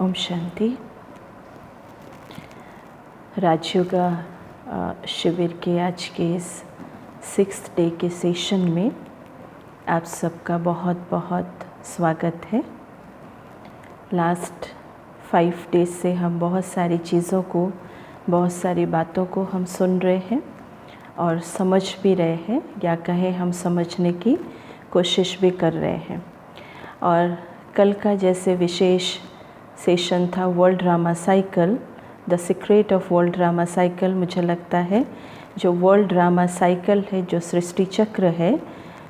ओम शांति। राजयोगा शिविर के आज के इस 6th डे के सेशन में आप सबका बहुत बहुत स्वागत है। लास्ट 5 डेज से हम बहुत सारी चीज़ों को, बहुत सारी बातों को हम सुन रहे हैं और समझ भी रहे हैं, या कहें हम समझने की कोशिश भी कर रहे हैं। और कल का जैसे विशेष सेशन था world drama cycle, the secret of world drama cycle. मुझे लगता है जो वर्ल्ड ड्रामा साइकिल है, जो सृष्टि चक्र है,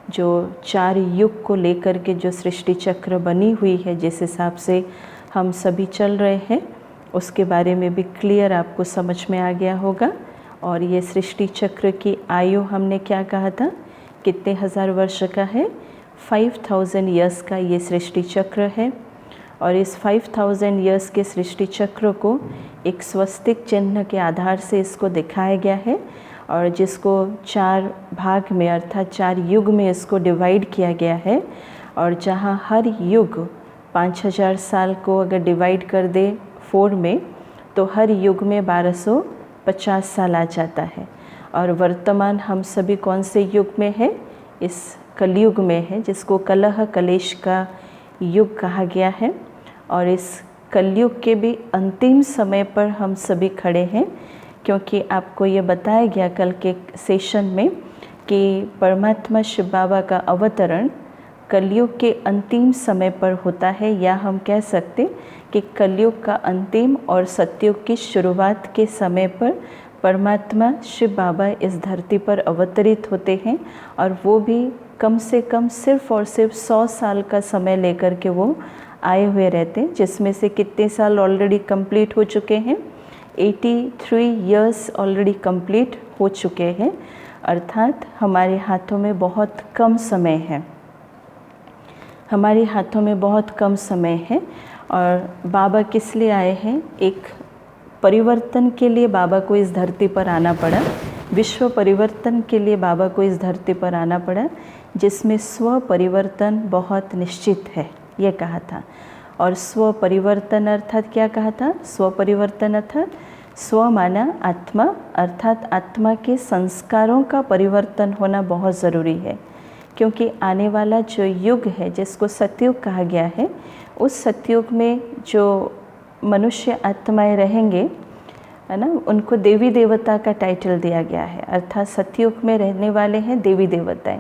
जो 4 युग को लेकर के जो सृष्टि चक्र बनी हुई है, जिस हिसाब से हम सभी चल रहे हैं, उसके बारे में भी क्लियर आपको समझ में आ गया होगा। और ये सृष्टि चक्र की आयु हमने क्या कहा था, कितने हज़ार वर्ष का है? 5000 ईयर्स का ये सृष्टि चक्र है। और इस 5000 ईयर्स के सृष्टि चक्र को एक स्वस्तिक चिन्ह के आधार से इसको दिखाया गया है, और जिसको 4 भाग में अर्थात 4 युग में इसको डिवाइड किया गया है। और जहाँ हर युग 5000 साल को अगर डिवाइड कर दे 4 में, तो हर युग में 1250 साल आ जाता है। और वर्तमान हम सभी कौन से युग में है? इस कलयुग में है, जिसको कलह कलेश का युग कहा गया है। और इस कलयुग के भी अंतिम समय पर हम सभी खड़े हैं, क्योंकि आपको ये बताया गया कल के सेशन में कि परमात्मा शिव बाबा का अवतरण कलयुग के अंतिम समय पर होता है, या हम कह सकते कि कलयुग का अंतिम और सतयुग की शुरुआत के समय पर परमात्मा शिव बाबा इस धरती पर अवतरित होते हैं। और वो भी कम से कम सिर्फ और सिर्फ 100 साल का समय लेकर के वो आए हुए रहते हैं, जिसमें से कितने साल ऑलरेडी कंप्लीट हो चुके हैं? 83 ईयर्स ऑलरेडी कंप्लीट हो चुके हैं। अर्थात हमारे हाथों में बहुत कम समय है, हमारे हाथों में बहुत कम समय है। और बाबा किस लिए आए हैं? एक परिवर्तन के लिए बाबा को इस धरती पर आना पड़ा, विश्व परिवर्तन के लिए बाबा को इस धरती पर आना पड़ा, जिसमें स्व परिवर्तन बहुत निश्चित है, ये कहा था। और स्व परिवर्तन अर्थात क्या कहा था? स्व परिवर्तन अर्थात स्व माना आत्मा, अर्थात आत्मा के संस्कारों का परिवर्तन होना बहुत ज़रूरी है। क्योंकि आने वाला जो युग है, जिसको सतयुग कहा गया है, उस सतयुग में जो मनुष्य आत्माएं रहेंगे, है ना, उनको देवी देवता का टाइटल दिया गया है। अर्थात सतयुग में रहने वाले हैं देवी देवताएं।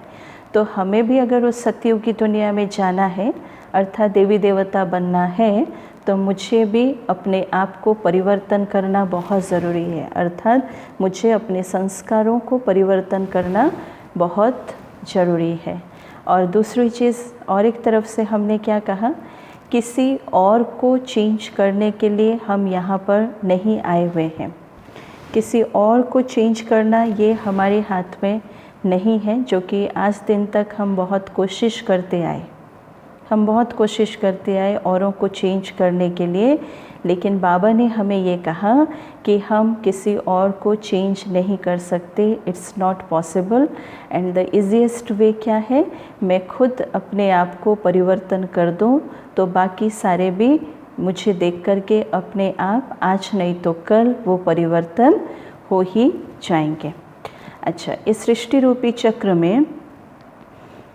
तो हमें भी अगर उस सतयुग की दुनिया में जाना है, अर्थात देवी देवता बनना है, तो मुझे भी अपने आप को परिवर्तन करना बहुत ज़रूरी है। अर्थात मुझे अपने संस्कारों को परिवर्तन करना बहुत ज़रूरी है। और दूसरी चीज़, और एक तरफ से हमने क्या कहा, किसी और को चेंज करने के लिए हम यहाँ पर नहीं आए हुए हैं। किसी और को चेंज करना ये हमारे हाथ में नहीं है, जो कि आज दिन तक हम बहुत कोशिश करते आए। हम बहुत कोशिश करते आए औरों को चेंज करने के लिए, लेकिन बाबा ने हमें ये कहा कि हम किसी और को चेंज नहीं कर सकते, it's not possible. And the easiest वे क्या है? मैं खुद अपने आप को परिवर्तन कर दूं, तो बाकी सारे भी मुझे देख कर के अपने आप आज नहीं तो कल वो परिवर्तन हो ही जाएंगे। अच्छा, इस सृष्टि रूपी चक्र में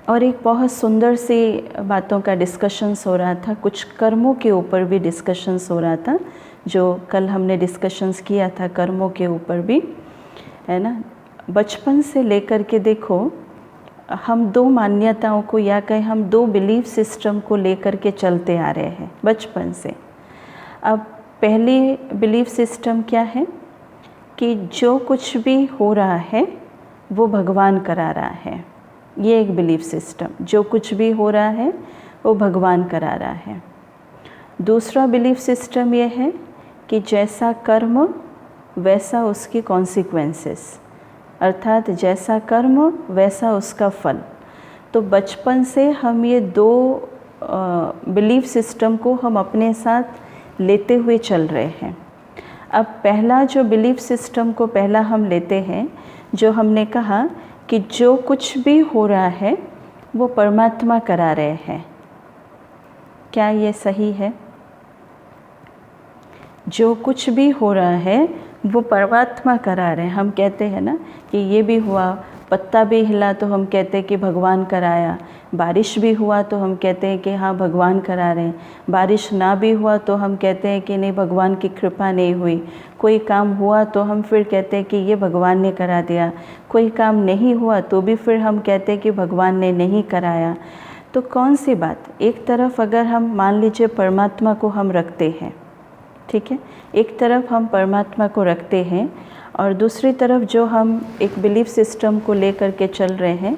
और एक बहुत सुंदर सी बातों का डिस्कशंस हो रहा था, कुछ कर्मों के ऊपर भी डिस्कशंस हो रहा था, जो कल हमने डिस्कशंस किया था कर्मों के ऊपर भी, है ना। बचपन से लेकर के देखो, हम 2 मान्यताओं को, या कहें हम 2 बिलीफ सिस्टम को लेकर के चलते आ रहे हैं बचपन से। अब पहली बिलीफ सिस्टम क्या है कि जो कुछ भी हो रहा है वो भगवान करा रहा है। ये एक बिलीफ सिस्टम, जो कुछ भी हो रहा है वो भगवान करा रहा है। दूसरा बिलीफ सिस्टम ये है कि जैसा कर्म वैसा उसके कॉन्सिक्वेंसेस, अर्थात जैसा कर्म वैसा उसका फल। तो बचपन से हम ये 2 बिलीफ सिस्टम को हम अपने साथ लेते हुए चल रहे हैं। अब पहला जो बिलीफ सिस्टम को पहला हम लेते हैं, जो हमने कहा कि जो कुछ भी हो रहा है वो परमात्मा करा रहे हैं। क्या ये सही है? जो कुछ भी हो रहा है वो परमात्मा करा रहे हैं। हम कहते हैं ना कि ये भी हुआ, पत्ता भी हिला तो हम कहते हैं कि भगवान कराया, बारिश भी हुआ तो हम कहते हैं कि हाँ भगवान करा रहे हैं, बारिश ना भी हुआ तो हम कहते हैं कि नहीं भगवान की कृपा नहीं हुई, कोई काम हुआ तो हम फिर कहते हैं कि ये भगवान ने करा दिया, कोई काम नहीं हुआ तो भी फिर हम कहते हैं कि भगवान ने नहीं कराया। तो कौन सी बात, एक तरफ अगर हम मान लीजिए परमात्मा को हम रखते हैं, ठीक है, एक तरफ हम परमात्मा को रखते हैं और दूसरी तरफ जो हम एक बिलीफ सिस्टम को लेकर के चल रहे हैं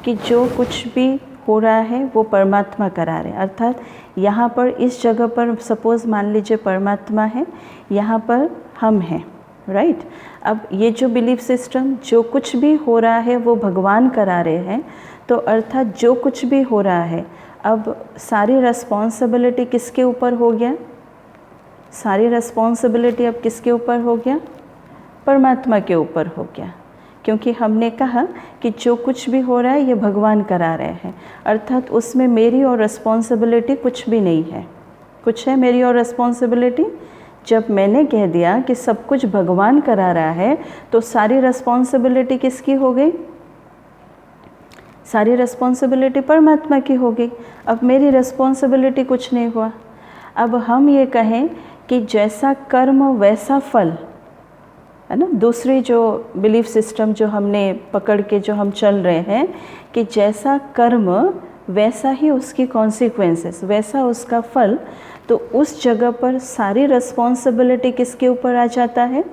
कि जो कुछ भी हो रहा है वो परमात्मा करा रहे हैं, अर्थात यहाँ पर इस जगह पर सपोज़ मान लीजिए परमात्मा है, यहाँ पर हम हैं, राइट। अब ये जो बिलीफ सिस्टम, जो कुछ भी हो रहा है वो भगवान करा रहे हैं, तो अर्थात जो कुछ भी हो रहा है अब सारी रिस्पॉन्सिबिलिटी किसके ऊपर हो गया, सारी रिस्पॉन्सिबिलिटी अब किसके ऊपर हो गया, परमात्मा के ऊपर हो गया, क्योंकि हमने कहा कि जो कुछ भी हो रहा है ये भगवान करा रहे हैं, अर्थात उसमें मेरी और रिस्पॉन्सिबिलिटी कुछ भी नहीं है। कुछ है मेरी और रिस्पॉन्सिबिलिटी? जब मैंने कह दिया कि सब कुछ भगवान करा रहा है तो सारी रिस्पॉन्सिबिलिटी किसकी हो गई, सारी रिस्पॉन्सिबिलिटी परमात्मा की हो गई। अब मेरी रिस्पॉन्सिबिलिटी कुछ नहीं हुआ। अब हम ये कहें कि जैसा कर्म वैसा फल, है ना, दूसरी जो बिलीफ सिस्टम जो हमने पकड़ के जो हम चल रहे हैं कि जैसा कर्म वैसा ही उसकी कॉन्सिक्वेंसेस, वैसा उसका फल, तो उस जगह पर सारी रिस्पॉन्सिबिलिटी किसके ऊपर आ जाता है,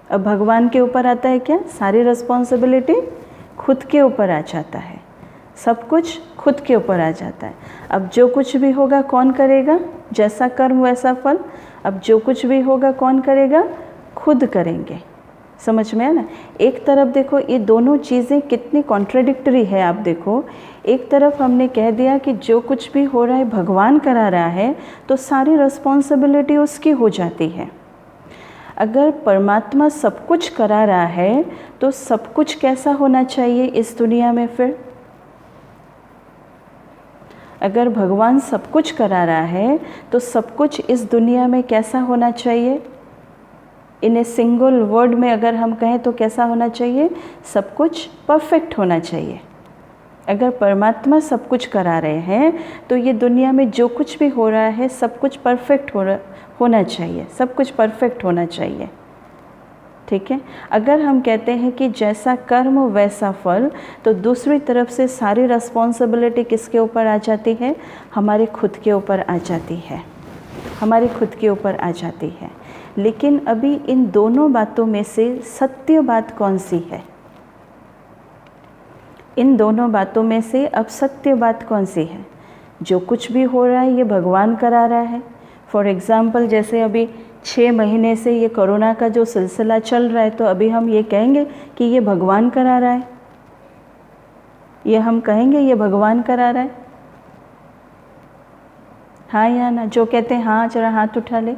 अब भगवान के ऊपर आता है क्या, सारी रिस्पॉन्सिबिलिटी खुद के ऊपर आ जाता है, सब कुछ खुद के ऊपर आ जाता है। अब जो कुछ भी होगा कौन करेगा, जैसा कर्म वैसा फल, अब जो कुछ भी होगा कौन करेगा, खुद करेंगे। समझ में है ना। एक तरफ देखो ये दोनों चीज़ें कितनी कॉन्ट्राडिक्टरी है। आप देखो, एक तरफ हमने कह दिया कि जो कुछ भी हो रहा है भगवान करा रहा है तो सारी रिस्पॉन्सिबिलिटी उसकी हो जाती है। अगर परमात्मा सब कुछ करा रहा है तो सब कुछ कैसा होना चाहिए इस दुनिया में फिर? अगर भगवान सब कुछ करा रहा है तो सब कुछ इस दुनिया में कैसा होना चाहिए? इन ए सिंगल वर्ड में अगर हम कहें तो कैसा होना चाहिए? सब कुछ परफेक्ट होना चाहिए। अगर परमात्मा सब कुछ करा रहे हैं तो ये दुनिया में जो कुछ भी हो रहा है सब कुछ परफेक्ट होना चाहिए, सब कुछ परफेक्ट होना चाहिए, ठीक है। अगर हम कहते हैं कि जैसा कर्म वैसा फल, तो दूसरी तरफ से सारी रिस्पॉन्सिबिलिटी किसके ऊपर आ जाती है? हमारे खुद के ऊपर आ जाती है, हमारे खुद के ऊपर आ जाती है। लेकिन अभी इन दोनों बातों में से सत्य बात कौन सी है? इन दोनों बातों में से अब सत्य बात कौन सी है? जो कुछ भी हो रहा है ये भगवान करा रहा है। फॉर एग्ज़ाम्पल जैसे अभी 6 महीने से ये कोरोना का जो सिलसिला चल रहा है, तो अभी हम ये कहेंगे कि ये भगवान करा रहा है, ये हम कहेंगे ये भगवान करा रहा है, हाँ या ना? जो कहते हैं हाँ जरा हाथ उठा ले।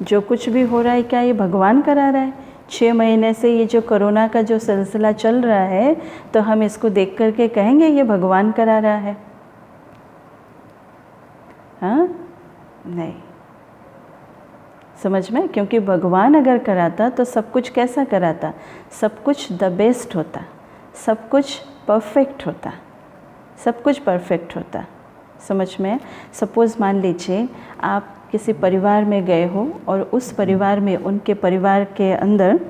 जो कुछ भी हो रहा है क्या ये भगवान करा रहा है? 6 महीने से ये जो कोरोना का जो सिलसिला चल रहा है तो हम इसको देख करके कहेंगे ये भगवान करा रहा है? हाँ, नहीं। समझ में? क्योंकि भगवान अगर कराता तो सब कुछ कैसा कराता? सब कुछ द बेस्ट होता, सब कुछ परफेक्ट होता, सब कुछ परफेक्ट होता। समझ में? सपोज़ मान लीजिए आप किसी परिवार में गए हो और उस परिवार में, उनके परिवार के अंदर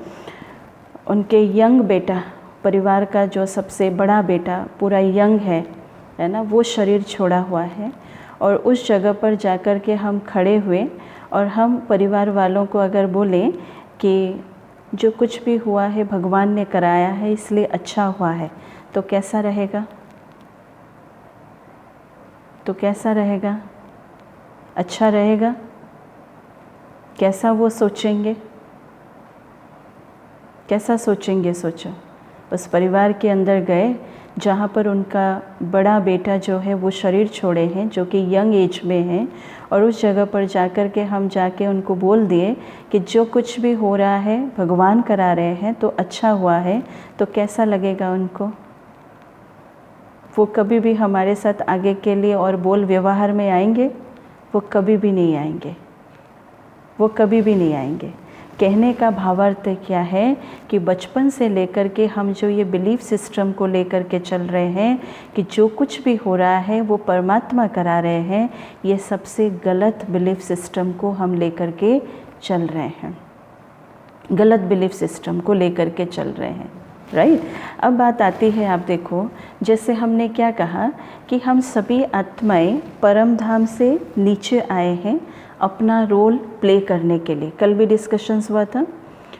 उनके यंग बेटा, परिवार का जो सबसे बड़ा बेटा पूरा यंग है ना, वो शरीर छोड़ा हुआ है, और उस जगह पर जाकर के हम खड़े हुए और हम परिवार वालों को अगर बोलें कि जो कुछ भी हुआ है भगवान ने कराया है इसलिए अच्छा हुआ है, तो कैसा रहेगा? तो कैसा रहेगा? अच्छा रहेगा? कैसा वो सोचेंगे? कैसा सोचेंगे? सोचो, उस परिवार के अंदर गए जहाँ पर उनका बड़ा बेटा जो है वो शरीर छोड़े हैं, जो कि यंग एज में हैं, और उस जगह पर जाकर के हम जाके उनको बोल दिए कि जो कुछ भी हो रहा है भगवान करा रहे हैं तो अच्छा हुआ है, तो कैसा लगेगा उनको? वो कभी भी हमारे साथ आगे के लिए और बोल व्यवहार में आएंगे? वो कभी भी नहीं आएंगे, वो कभी भी नहीं आएंगे। कहने का भावार्थ क्या है कि बचपन से लेकर के हम जो ये बिलीफ सिस्टम को लेकर के चल रहे हैं कि जो कुछ भी हो रहा है वो परमात्मा करा रहे हैं, ये सबसे गलत बिलीफ सिस्टम को हम लेकर के चल रहे हैं, गलत बिलीफ सिस्टम को लेकर के चल रहे हैं, राइट। अब बात आती है, आप देखो, जैसे हमने क्या कहा कि हम सभी आत्माएं परम धाम से नीचे आए हैं अपना रोल प्ले करने के लिए। कल भी डिस्कशंस हुआ था,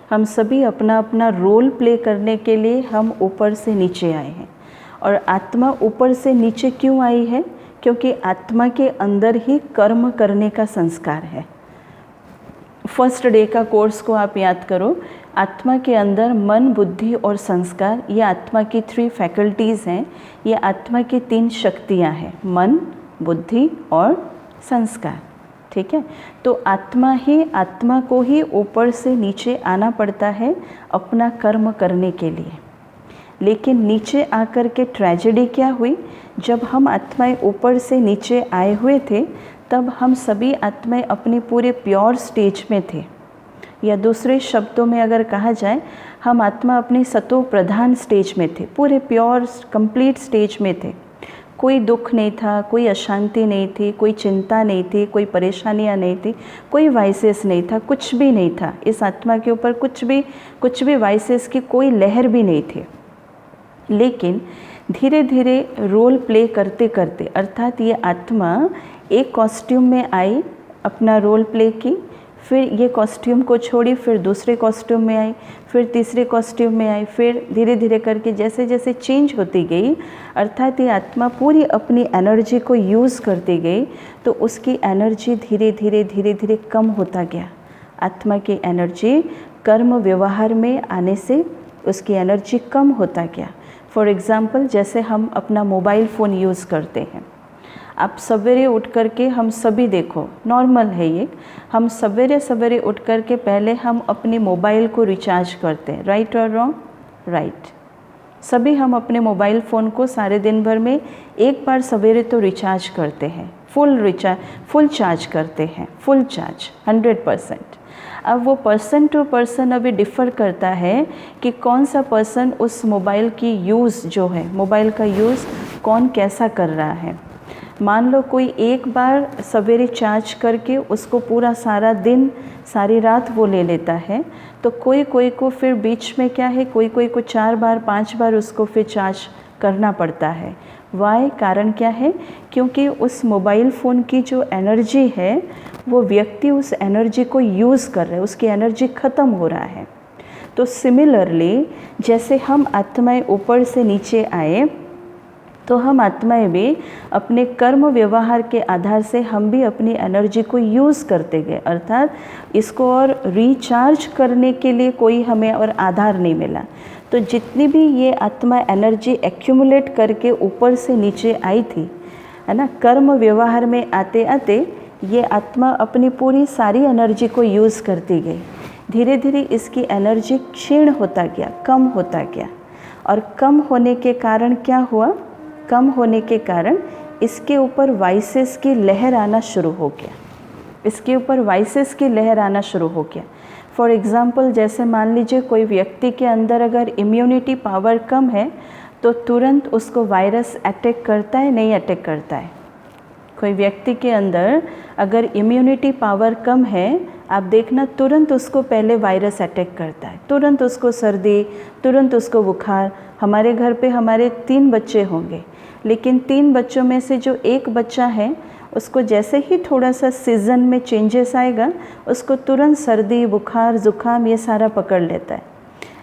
हम सभी अपना अपना रोल प्ले करने के लिए हम ऊपर से नीचे आए हैं। और आत्मा ऊपर से नीचे क्यों आई है? क्योंकि आत्मा के अंदर ही कर्म करने का संस्कार है। फर्स्ट डे का कोर्स को आप याद करो, आत्मा के अंदर मन, बुद्धि और संस्कार, ये आत्मा की 3 फैकल्टीज़ हैं, ये आत्मा की 3 शक्तियाँ हैं, मन, बुद्धि और संस्कार, ठीक है। तो आत्मा को ही ऊपर से नीचे आना पड़ता है अपना कर्म करने के लिए। लेकिन नीचे आकर के ट्रेजेडी क्या हुई, जब हम आत्माएं ऊपर से नीचे आए हुए थे तब हम सभी आत्माएं अपनी पूरे प्योर स्टेज में थे, या दूसरे शब्दों में अगर कहा जाए, हम आत्मा अपनी सतो प्रधान स्टेज में थे, पूरे प्योर कंप्लीट स्टेज में थे। कोई दुख नहीं था, कोई अशांति नहीं थी, कोई चिंता नहीं थी, कोई परेशानियां नहीं थी, कोई वाइसेस नहीं था, कुछ भी नहीं था। इस आत्मा के ऊपर कुछ भी वाइसेस की कोई लहर भी नहीं थी। लेकिन धीरे धीरे रोल प्ले करते करते, अर्थात ये आत्मा एक कॉस्ट्यूम में आई, अपना रोल प्ले की, फिर ये कॉस्ट्यूम को छोड़ी, फिर दूसरे कॉस्ट्यूम में आई, फिर तीसरे कॉस्ट्यूम में आई, फिर धीरे धीरे करके जैसे जैसे चेंज होती गई, अर्थात ये आत्मा पूरी अपनी एनर्जी को यूज़ करती गई, तो उसकी एनर्जी धीरे धीरे कम होता गया। आत्मा की एनर्जी कर्म व्यवहार में आने से उसकी एनर्जी कम होता गया। फॉर एग्ज़ाम्पल, जैसे हम अपना मोबाइल फ़ोन यूज़ करते हैं, आप सवेरे उठ कर के, हम सभी देखो नॉर्मल है ये, हम सवेरे उठ कर के पहले हम अपने मोबाइल को रिचार्ज करते हैं, राइट और रॉन्ग? राइट। सभी हम अपने मोबाइल फ़ोन को सारे दिन भर में एक बार सवेरे तो रिचार्ज करते हैं, फुल चार्ज करते हैं, फुल चार्ज 100%। अब वो पर्सन टू पर्सन अभी डिफ़र करता है कि कौन सा पर्सन उस मोबाइल की यूज़ जो है, मोबाइल का यूज़ कौन कैसा कर रहा है। मान लो कोई एक बार सवेरे चार्ज करके उसको पूरा सारा दिन, सारी रात वो ले लेता है, तो कोई को फिर बीच में क्या है, कोई को 4 बार 5 बार उसको फिर चार्ज करना पड़ता है। वाई? कारण क्या है? क्योंकि उस मोबाइल फ़ोन की जो एनर्जी है, वो व्यक्ति उस एनर्जी को यूज़ कर रहा है, उसकी एनर्जी ख़त्म हो रहा है। तो सिमिलरली जैसे हम आत्माएं ऊपर से नीचे आए, तो हम आत्माएं भी अपने कर्म व्यवहार के आधार से हम भी अपनी एनर्जी को यूज़ करते गए, अर्थात इसको और रिचार्ज करने के लिए कोई हमें और आधार नहीं मिला। तो जितनी भी ये आत्मा एनर्जी एक्यूमुलेट करके ऊपर से नीचे आई थी, है ना, कर्म व्यवहार में आते आते ये आत्मा अपनी पूरी सारी एनर्जी को यूज़ करती गई। धीरे धीरे इसकी एनर्जी क्षीण होता गया, कम होता गया, और कम होने के कारण क्या हुआ? कम होने के कारण इसके ऊपर वाइसेस की लहर आना शुरू हो गया, इसके ऊपर वाइसेस की लहर आना शुरू हो गया। फॉर एग्ज़ाम्पल, जैसे मान लीजिए कोई व्यक्ति के अंदर अगर इम्यूनिटी पावर कम है, तो तुरंत उसको वायरस अटैक करता है, नहीं अटैक करता है? कोई व्यक्ति के अंदर अगर इम्यूनिटी पावर कम है, आप देखना तुरंत उसको पहले वायरस अटैक करता है, तुरंत उसको सर्दी, तुरंत उसको बुखार। हमारे घर पे हमारे 3 बच्चे होंगे, लेकिन 3 बच्चों में से जो एक बच्चा है, उसको जैसे ही थोड़ा सा सीज़न में चेंजेस आएगा, उसको तुरंत सर्दी, बुखार, ज़ुकाम ये सारा पकड़ लेता है।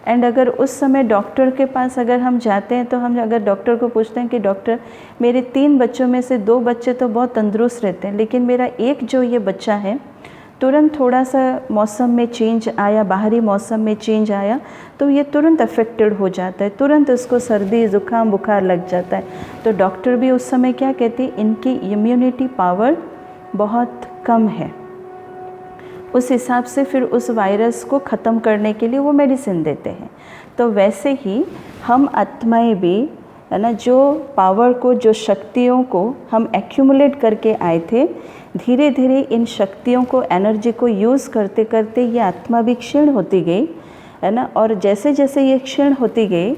एंड अगर उस समय डॉक्टर के पास अगर हम जाते हैं, तो हम अगर डॉक्टर को पूछते हैं कि डॉक्टर, मेरे 3 बच्चों में से 2 बच्चे तो बहुत तंदुरुस्त रहते हैं, लेकिन मेरा एक जो ये बच्चा है, तुरंत थोड़ा सा मौसम में चेंज आया, बाहरी मौसम में चेंज आया, तो ये तुरंत अफेक्टेड हो जाता है, तुरंत उसको सर्दी, ज़ुकाम, बुखार लग जाता है। तो डॉक्टर भी उस समय क्या कहते हैं, इनकी इम्यूनिटी पावर बहुत कम है। उस हिसाब से फिर उस वायरस को ख़त्म करने के लिए वो मेडिसिन देते हैं। तो वैसे ही हम आत्माएं भी है ना, जो पावर को, जो शक्तियों को हम एक्यूमुलेट करके आए थे, धीरे धीरे इन शक्तियों को, एनर्जी को यूज़ करते करते ये आत्मा भी क्षीण होती गई, है ना। और जैसे जैसे ये क्षीण होती गई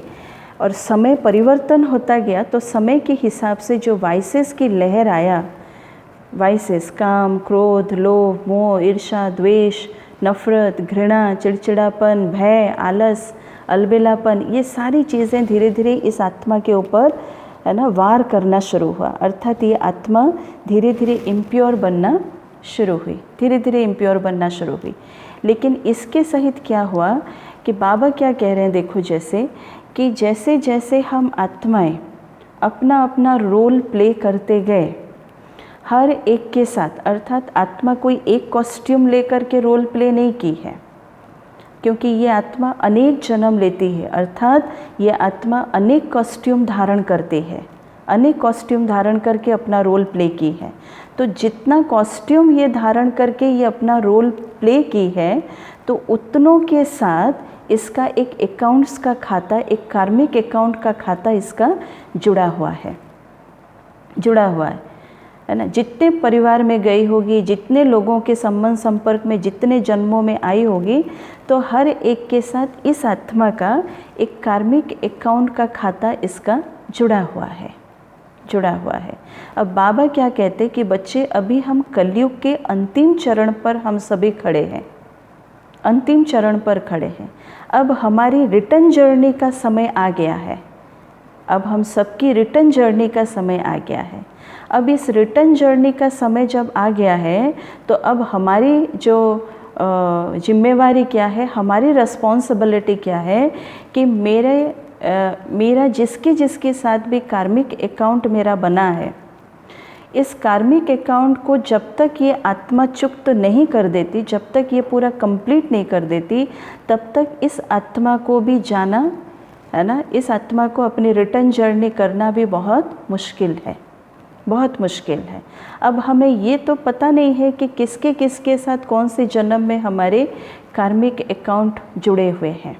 और समय परिवर्तन होता गया, तो समय के हिसाब से जो वाइसेस की लहर आया, वाइसेस काम, क्रोध, लोभ, मोह, ईर्ष्या, द्वेष, नफरत, घृणा, चिड़चिड़ापन, भय, आलस, अलबेलापन, ये सारी चीज़ें धीरे धीरे इस आत्मा के ऊपर, है ना, वार करना शुरू हुआ। अर्थात ये आत्मा धीरे धीरे इम्प्योर बनना शुरू हुई, धीरे धीरे इम्प्योर बनना शुरू हुई। लेकिन इसके सहित क्या हुआ कि बाबा क्या कह रहे हैं, देखो, जैसे जैसे हम आत्माएं अपना अपना रोल प्ले करते गए हर एक के साथ, अर्थात आत्मा कोई एक कॉस्ट्यूम लेकर के रोल प्ले नहीं की है, क्योंकि ये आत्मा अनेक जन्म लेती है, अर्थात ये आत्मा अनेक कॉस्ट्यूम धारण करती है, अनेक कॉस्ट्यूम धारण करके अपना रोल प्ले की है। तो जितना कॉस्ट्यूम ये धारण करके ये अपना रोल प्ले की है, तो उतनों के साथ इसका एक अकाउंट्स का खाता, एक कार्मिक अकाउंट का खाता इसका जुड़ा हुआ है, है ना। जितने परिवार में गई होगी, जितने लोगों के संबंध संपर्क में, जितने जन्मों में आई होगी, तो हर एक के साथ इस आत्मा का एक कार्मिक अकाउंट का खाता इसका जुड़ा हुआ है। अब बाबा क्या कहते कि बच्चे, अभी हम कलयुग के अंतिम चरण पर हम सभी खड़े हैं, अंतिम चरण पर खड़े हैं। अब हमारी रिटर्न जर्नी का समय आ गया है, अब हम सबकी रिटर्न जर्नी का समय आ गया है। अब इस रिटर्न जर्नी का समय जब आ गया है, तो अब हमारी जो जिम्मेवारी क्या है, हमारी रिस्पॉन्सिबिलिटी क्या है कि मेरा जिसके साथ भी कार्मिक अकाउंट मेरा बना है, इस कार्मिक अकाउंट को जब तक ये आत्मा चुक्त नहीं कर देती, जब तक ये पूरा कंप्लीट नहीं कर देती, तब तक इस आत्मा को भी जाना, है ना, इस आत्मा को अपनी रिटर्न जर्नी करना भी बहुत मुश्किल है, बहुत मुश्किल है। अब हमें ये तो पता नहीं है कि किसके साथ कौन से जन्म में हमारे कार्मिक अकाउंट जुड़े हुए हैं,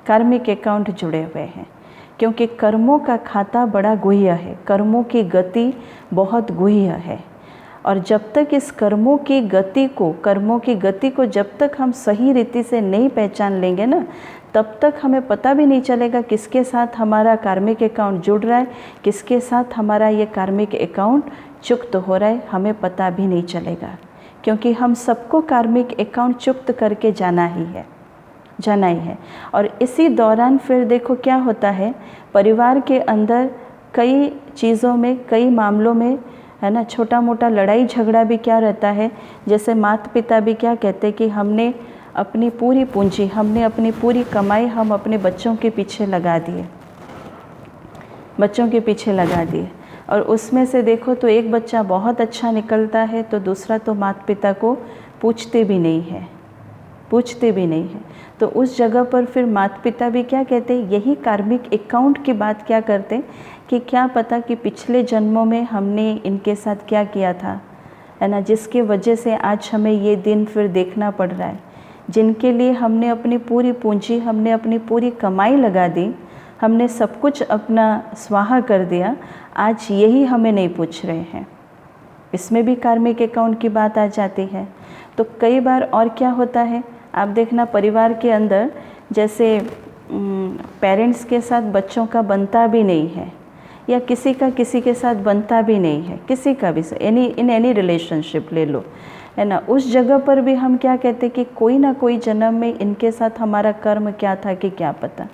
कार्मिक अकाउंट जुड़े हुए हैं, क्योंकि कर्मों का खाता बड़ा गुह्य है, कर्मों की गति बहुत गुह्य है। और जब तक इस कर्मों की गति को जब तक हम सही रीति से नहीं पहचान लेंगे ना, तब तक हमें पता भी नहीं चलेगा किसके साथ हमारा कार्मिक अकाउंट जुड़ रहा है, किसके साथ हमारा ये कार्मिक अकाउंट चुक्त हो रहा है, हमें पता भी नहीं चलेगा, क्योंकि हम सबको कार्मिक अकाउंट चुक्त करके जाना ही है। और इसी दौरान फिर देखो क्या होता है, परिवार के अंदर कई चीज़ों में, कई मामलों में, है ना, छोटा मोटा लड़ाई झगड़ा भी क्या रहता है। जैसे माता पिता भी क्या कहते कि हमने अपनी पूरी पूंजी, हमने अपनी पूरी कमाई हम अपने बच्चों के पीछे लगा दिए, और उसमें से देखो तो एक बच्चा बहुत अच्छा निकलता है, तो दूसरा तो माता पिता को पूछते भी नहीं है। तो उस जगह पर फिर माता पिता भी क्या कहते हैं, यही कार्मिक अकाउंट की बात क्या करते कि क्या पता कि पिछले जन्मों में हमने इनके साथ क्या किया था, है ना, जिसके वजह से आज हमें ये दिन फिर देखना पड़ रहा है, जिनके लिए हमने अपनी पूरी पूंजी, हमने अपनी पूरी कमाई लगा दी, हमने सब कुछ अपना स्वाहा कर दिया, आज यही हमें नहीं पूछ रहे हैं। इसमें भी कार्मिक अकाउंट की बात आ जाती है। तो कई बार और क्या होता है, आप देखना परिवार के अंदर जैसे पेरेंट्स के साथ बच्चों का बनता भी नहीं है, या किसी का किसी के साथ बनता भी नहीं है, किसी का भी, इन एनी रिलेशनशिप ले लो, है ना। उस जगह पर भी हम क्या कहते कि कोई ना कोई जन्म में इनके साथ हमारा कर्म क्या था कि क्या पता,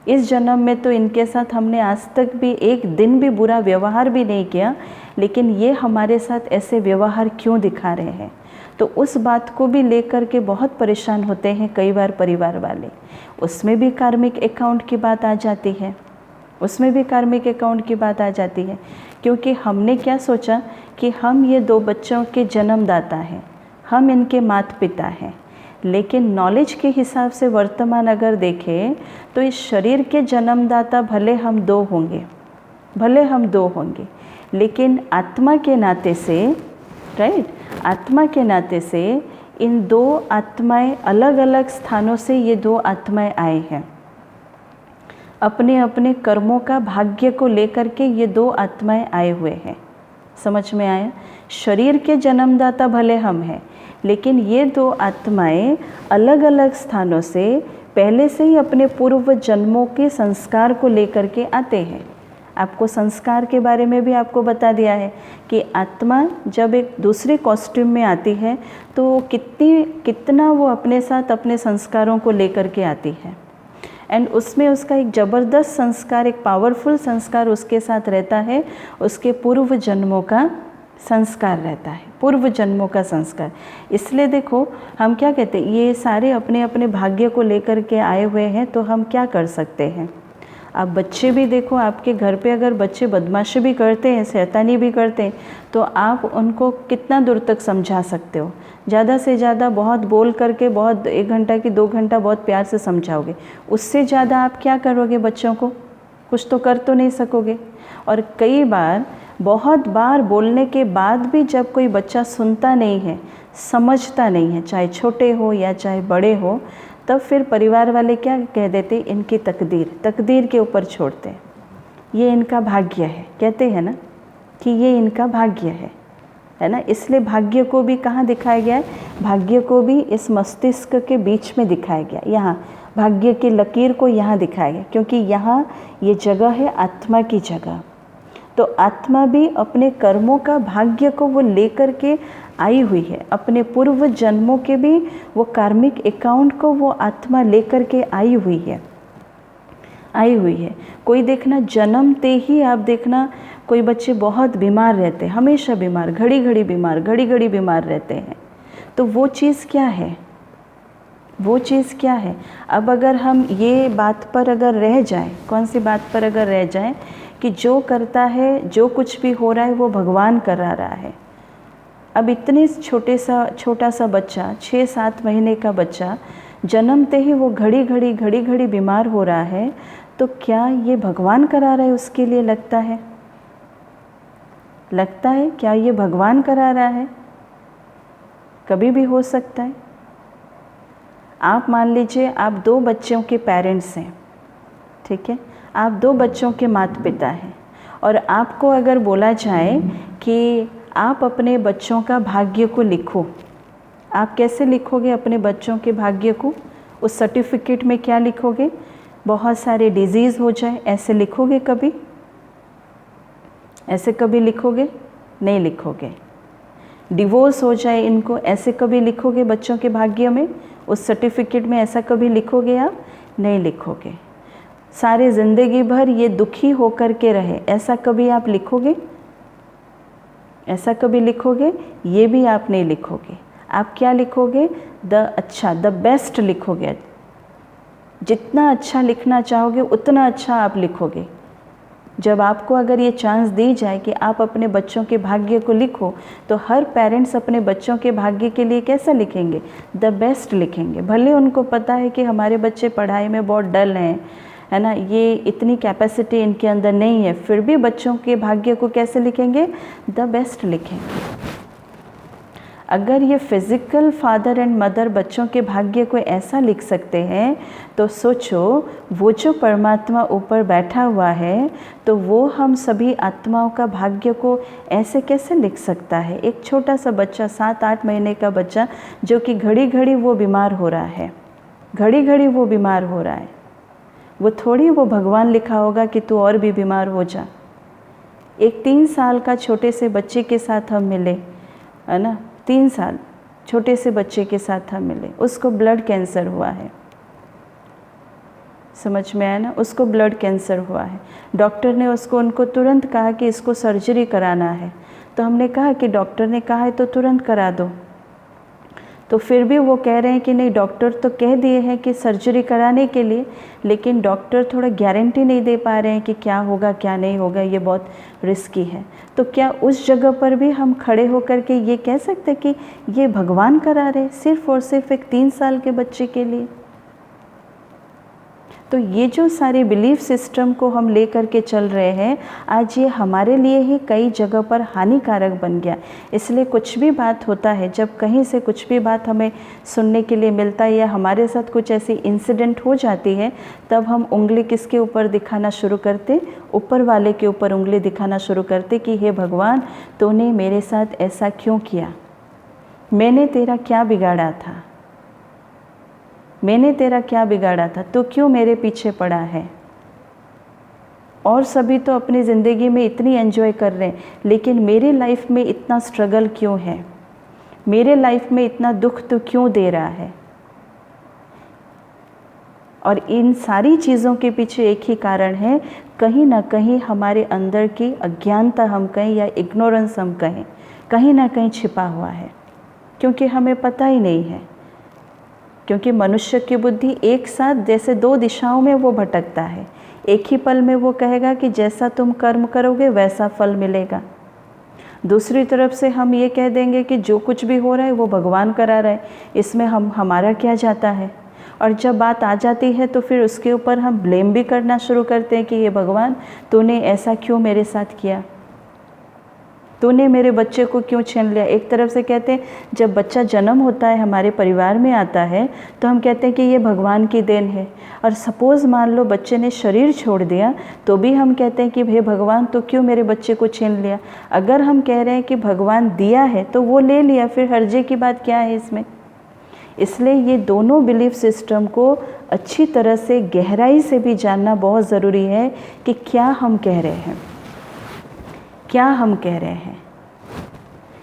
इस जन्म में तो इनके साथ हमने आज तक भी एक दिन भी बुरा व्यवहार भी नहीं किया, लेकिन ये हमारे साथ ऐसे व्यवहार क्यों दिखा रहे हैं। तो उस बात को भी लेकर के बहुत परेशान होते हैं कई बार परिवार वाले। उसमें भी कार्मिक अकाउंट की बात आ जाती है, क्योंकि हमने क्या सोचा कि हम ये दो बच्चों के जन्मदाता हैं, हम इनके माता पिता हैं, लेकिन नॉलेज के हिसाब से वर्तमान अगर देखें तो इस शरीर के जन्मदाता भले हम दो होंगे, लेकिन आत्मा के नाते से, राइट, आत्मा के नाते से इन दो आत्माएं अलग अलग स्थानों से, ये दो आत्माएं आए हैं। अपने अपने कर्मों का भाग्य को लेकर के ये दो आत्माएं आए हुए हैं। समझ में आया? शरीर के जन्मदाता भले हम हैं, लेकिन ये दो आत्माएं अलग अलग स्थानों से पहले से ही अपने पूर्व जन्मों के संस्कार को लेकर के आते हैं। आपको संस्कार के बारे में भी आपको बता दिया है कि आत्मा जब एक दूसरे कॉस्ट्यूम में आती है तो कितना वो अपने साथ अपने संस्कारों को लेकर के आती है, एंड उसमें उसका एक ज़बरदस्त संस्कार, एक पावरफुल संस्कार उसके साथ रहता है, उसके पूर्व जन्मों का संस्कार रहता है, पूर्व जन्मों का संस्कार। इसलिए देखो हम क्या कहते हैं, ये सारे अपने अपने भाग्य को लेकर के आए हुए हैं, तो हम क्या कर सकते हैं। आप बच्चे भी देखो, आपके घर पे अगर बच्चे बदमाशी भी करते हैं, शैतानी भी करते हैं, तो आप उनको कितना दूर तक समझा सकते हो। ज़्यादा से ज़्यादा बहुत बोल करके, बहुत 1 घंटा की 2 घंटा बहुत प्यार से समझाओगे, उससे ज़्यादा आप क्या करोगे बच्चों को, कुछ तो कर तो नहीं सकोगे। और कई बार बहुत बार बोलने के बाद भी जब कोई बच्चा सुनता नहीं है, समझता नहीं है, चाहे छोटे हो या चाहे बड़े हो, तब फिर परिवार वाले क्या कह देते, इनकी तकदीर के ऊपर छोड़ते हैं, ये इनका भाग्य है, कहते हैं ना कि ये इनका भाग्य है ना। इसलिए भाग्य को भी कहाँ दिखाया गया है, भाग्य को भी इस मस्तिष्क के बीच में दिखाया गया, यहाँ भाग्य की लकीर को यहाँ दिखाया गया, क्योंकि यहाँ ये जगह है आत्मा की जगह। तो आत्मा भी अपने कर्मों का भाग्य को वो लेकर के आई हुई है, अपने पूर्व जन्मों के भी वो कार्मिक अकाउंट को वो आत्मा लेकर के आई हुई है। कोई देखना जन्मते ही आप देखना कोई बच्चे बहुत बीमार रहते हैं, हमेशा बीमार, घड़ी घड़ी बीमार रहते हैं। तो वो चीज़ क्या है, वो चीज़ क्या है। अब अगर हम ये बात पर अगर रह जाएं, कौन सी बात पर अगर रह जाएं कि जो करता है, जो कुछ भी हो रहा है वो भगवान करा रहा है। अब इतने छोटा सा बच्चा, 6-7 महीने का बच्चा, जन्मते ही वो घड़ी घड़ी बीमार हो रहा है, तो क्या ये भगवान करा रहा है उसके लिए? लगता है क्या ये भगवान करा रहा है? कभी भी हो सकता है। आप मान लीजिए आप 2 बच्चों के पेरेंट्स हैं, ठीक है, आप 2 बच्चों के माता पिता हैं, और आपको अगर बोला जाए कि आप अपने बच्चों का भाग्य को लिखो, आप कैसे लिखोगे अपने बच्चों के भाग्य को? उस सर्टिफिकेट में क्या लिखोगे? बहुत सारे डिजीज़ हो जाए ऐसे लिखोगे कभी? ऐसे कभी लिखोगे? नहीं लिखोगे। डिवोर्स हो जाए इनको, ऐसे कभी लिखोगे बच्चों के भाग्य में? उस सर्टिफिकेट में ऐसा कभी लिखोगे आप? नहीं लिखोगे। सारे ज़िंदगी भर ये दुखी होकर के रहे, ऐसा कभी आप लिखोगे? ऐसा कभी लिखोगे? ये भी आप नहीं लिखोगे। आप क्या लिखोगे? द बेस्ट लिखोगे। जितना अच्छा लिखना चाहोगे उतना अच्छा आप लिखोगे। जब आपको अगर ये चांस दी जाए कि आप अपने बच्चों के भाग्य को लिखो, तो हर पेरेंट्स अपने बच्चों के भाग्य के लिए कैसा लिखेंगे? द बेस्ट लिखेंगे। भले उनको पता है कि हमारे बच्चे पढ़ाई में बहुत डल हैं, है ना, ये इतनी कैपेसिटी इनके अंदर नहीं है, फिर भी बच्चों के भाग्य को कैसे लिखेंगे? द बेस्ट लिखेंगे। अगर ये फिज़िकल फादर एंड मदर बच्चों के भाग्य को ऐसा लिख सकते हैं, तो सोचो वो जो परमात्मा ऊपर बैठा हुआ है, तो वो हम सभी आत्माओं का भाग्य को ऐसे कैसे लिख सकता है? एक छोटा सा बच्चा, 7-8 महीने का बच्चा, जो कि घड़ी घड़ी वो बीमार हो रहा है, घड़ी घड़ी वो बीमार हो रहा है, वो थोड़ी वो भगवान लिखा होगा कि तू और भी बीमार हो जा। एक 3 साल का छोटे से बच्चे के साथ हम मिले, है ना, 3 साल छोटे से बच्चे के साथ हम मिले, उसको ब्लड कैंसर हुआ है। समझ में आया ना? उसको ब्लड कैंसर हुआ है। डॉक्टर ने उनको तुरंत कहा कि इसको सर्जरी कराना है। तो हमने कहा कि डॉक्टर ने कहा है तो तुरंत करा दो। तो फिर भी वो कह रहे हैं कि नहीं, डॉक्टर तो कह दिए हैं कि सर्जरी कराने के लिए, लेकिन डॉक्टर थोड़ा गारंटी नहीं दे पा रहे हैं कि क्या होगा क्या नहीं होगा, ये बहुत रिस्की है। तो क्या उस जगह पर भी हम खड़े होकर के ये कह सकते कि ये भगवान करा रहे सिर्फ़ और सिर्फ एक 3 साल के बच्चे के लिए? तो ये जो सारे बिलीफ सिस्टम को हम ले करके चल रहे हैं, आज ये हमारे लिए ही कई जगह पर हानिकारक बन गया। इसलिए कुछ भी बात होता है, जब कहीं से कुछ भी बात हमें सुनने के लिए मिलता है या हमारे साथ कुछ ऐसी इंसिडेंट हो जाती है, तब हम उंगली किसके ऊपर दिखाना शुरू करते? ऊपर वाले के ऊपर उंगली दिखाना शुरू करते कि हे भगवान, तूने मेरे साथ ऐसा क्यों किया? मैंने तेरा क्या बिगाड़ा था? मैंने तेरा क्या बिगाड़ा था? तो क्यों मेरे पीछे पड़ा है? और सभी तो अपनी ज़िंदगी में इतनी एंजॉय कर रहे हैं, लेकिन मेरी लाइफ में इतना स्ट्रगल क्यों है? मेरे लाइफ में इतना दुख तो क्यों दे रहा है? और इन सारी चीज़ों के पीछे एक ही कारण है, कहीं ना कहीं हमारे अंदर की अज्ञानता हम कहें या इग्नोरेंस हम कहें, कहीं ना कहीं छिपा हुआ है, क्योंकि हमें पता ही नहीं है। क्योंकि मनुष्य की बुद्धि एक साथ जैसे दो दिशाओं में वो भटकता है। एक ही पल में वो कहेगा कि जैसा तुम कर्म करोगे वैसा फल मिलेगा। दूसरी तरफ से हम ये कह देंगे कि जो कुछ भी हो रहा है वो भगवान करा रहा है, इसमें हमारा क्या जाता है। और जब बात आ जाती है तो फिर उसके ऊपर हम ब्लेम भी करना शुरू करते हैं कि ये भगवान, तूने ऐसा क्यों मेरे साथ किया? तूने मेरे बच्चे को क्यों छीन लिया? एक तरफ से कहते हैं, जब बच्चा जन्म होता है, हमारे परिवार में आता है, तो हम कहते हैं कि ये भगवान की देन है। और सपोज़ मान लो बच्चे ने शरीर छोड़ दिया, तो भी हम कहते हैं कि हे भगवान, तो क्यों मेरे बच्चे को छीन लिया? अगर हम कह रहे हैं कि भगवान दिया है तो वो ले लिया, फिर हर्जे की बात क्या है इसमें? इसलिए ये दोनों बिलीफ सिस्टम को अच्छी तरह से गहराई से भी जानना बहुत ज़रूरी है कि क्या हम कह रहे हैं, क्या हम कह रहे हैं।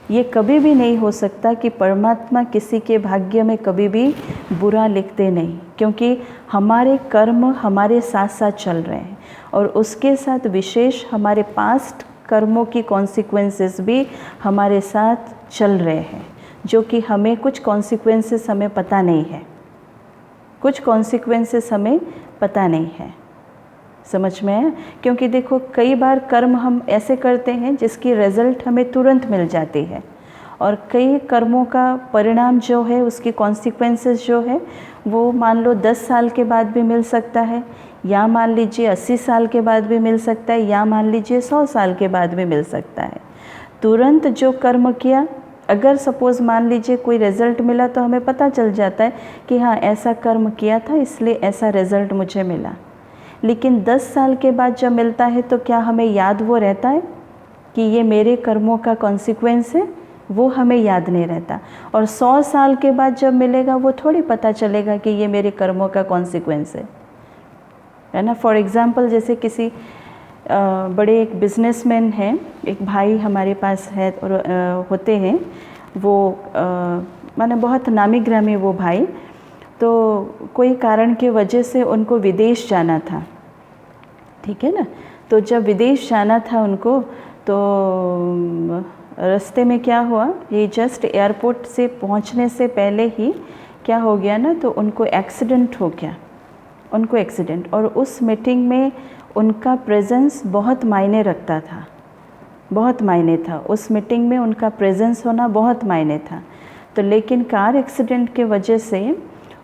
ये कभी भी नहीं हो सकता कि परमात्मा किसी के भाग्य में कभी भी बुरा लिखते नहीं, क्योंकि हमारे कर्म हमारे साथ साथ चल रहे हैं और उसके साथ विशेष हमारे पास्ट कर्मों की कॉन्सिक्वेंसेस भी हमारे साथ चल रहे हैं, जो कि हमें कुछ कॉन्सिक्वेंसेस हमें पता नहीं है, कुछ कॉन्सिक्वेंसेस हमें पता नहीं है। समझ में है? क्योंकि देखो, कई बार कर्म हम ऐसे करते हैं जिसकी रिज़ल्ट हमें तुरंत मिल जाती है, और कई कर्मों का परिणाम जो है, उसकी कॉन्सिक्वेंसेस जो है, वो मान लो 10 साल के बाद भी मिल सकता है, या मान लीजिए 80 साल के बाद भी मिल सकता है, या मान लीजिए 100 साल के बाद भी मिल सकता है। तुरंत जो कर्म किया, अगर सपोज़ मान लीजिए कोई रिज़ल्ट मिला, तो हमें पता चल जाता है कि हाँ, ऐसा कर्म किया था इसलिए ऐसा रिज़ल्ट मुझे मिला। लेकिन 10 साल के बाद जब मिलता है तो क्या हमें याद वो रहता है कि ये मेरे कर्मों का कॉन्सिक्वेंस है? वो हमें याद नहीं रहता। और 100 साल के बाद जब मिलेगा, वो थोड़ी पता चलेगा कि ये मेरे कर्मों का कॉन्सिक्वेंस है ना। फॉर एग्ज़ाम्पल, जैसे किसी बड़े एक बिजनेसमैन हैं, एक भाई हमारे पास है और होते हैं, वो माने बहुत नामी ग्रामी वो भाई, तो कोई कारण की वजह से उनको विदेश जाना था, ठीक है ना। तो जब विदेश जाना था उनको, तो रास्ते में क्या हुआ, ये जस्ट एयरपोर्ट से पहुंचने से पहले ही क्या हो गया ना, तो उनको एक्सीडेंट हो गया, उनको एक्सीडेंट। और उस मीटिंग में उनका प्रेजेंस बहुत मायने रखता था, बहुत मायने था, उस मीटिंग में उनका प्रेजेंस होना बहुत मायने था। तो लेकिन कार एक्सीडेंट के वजह से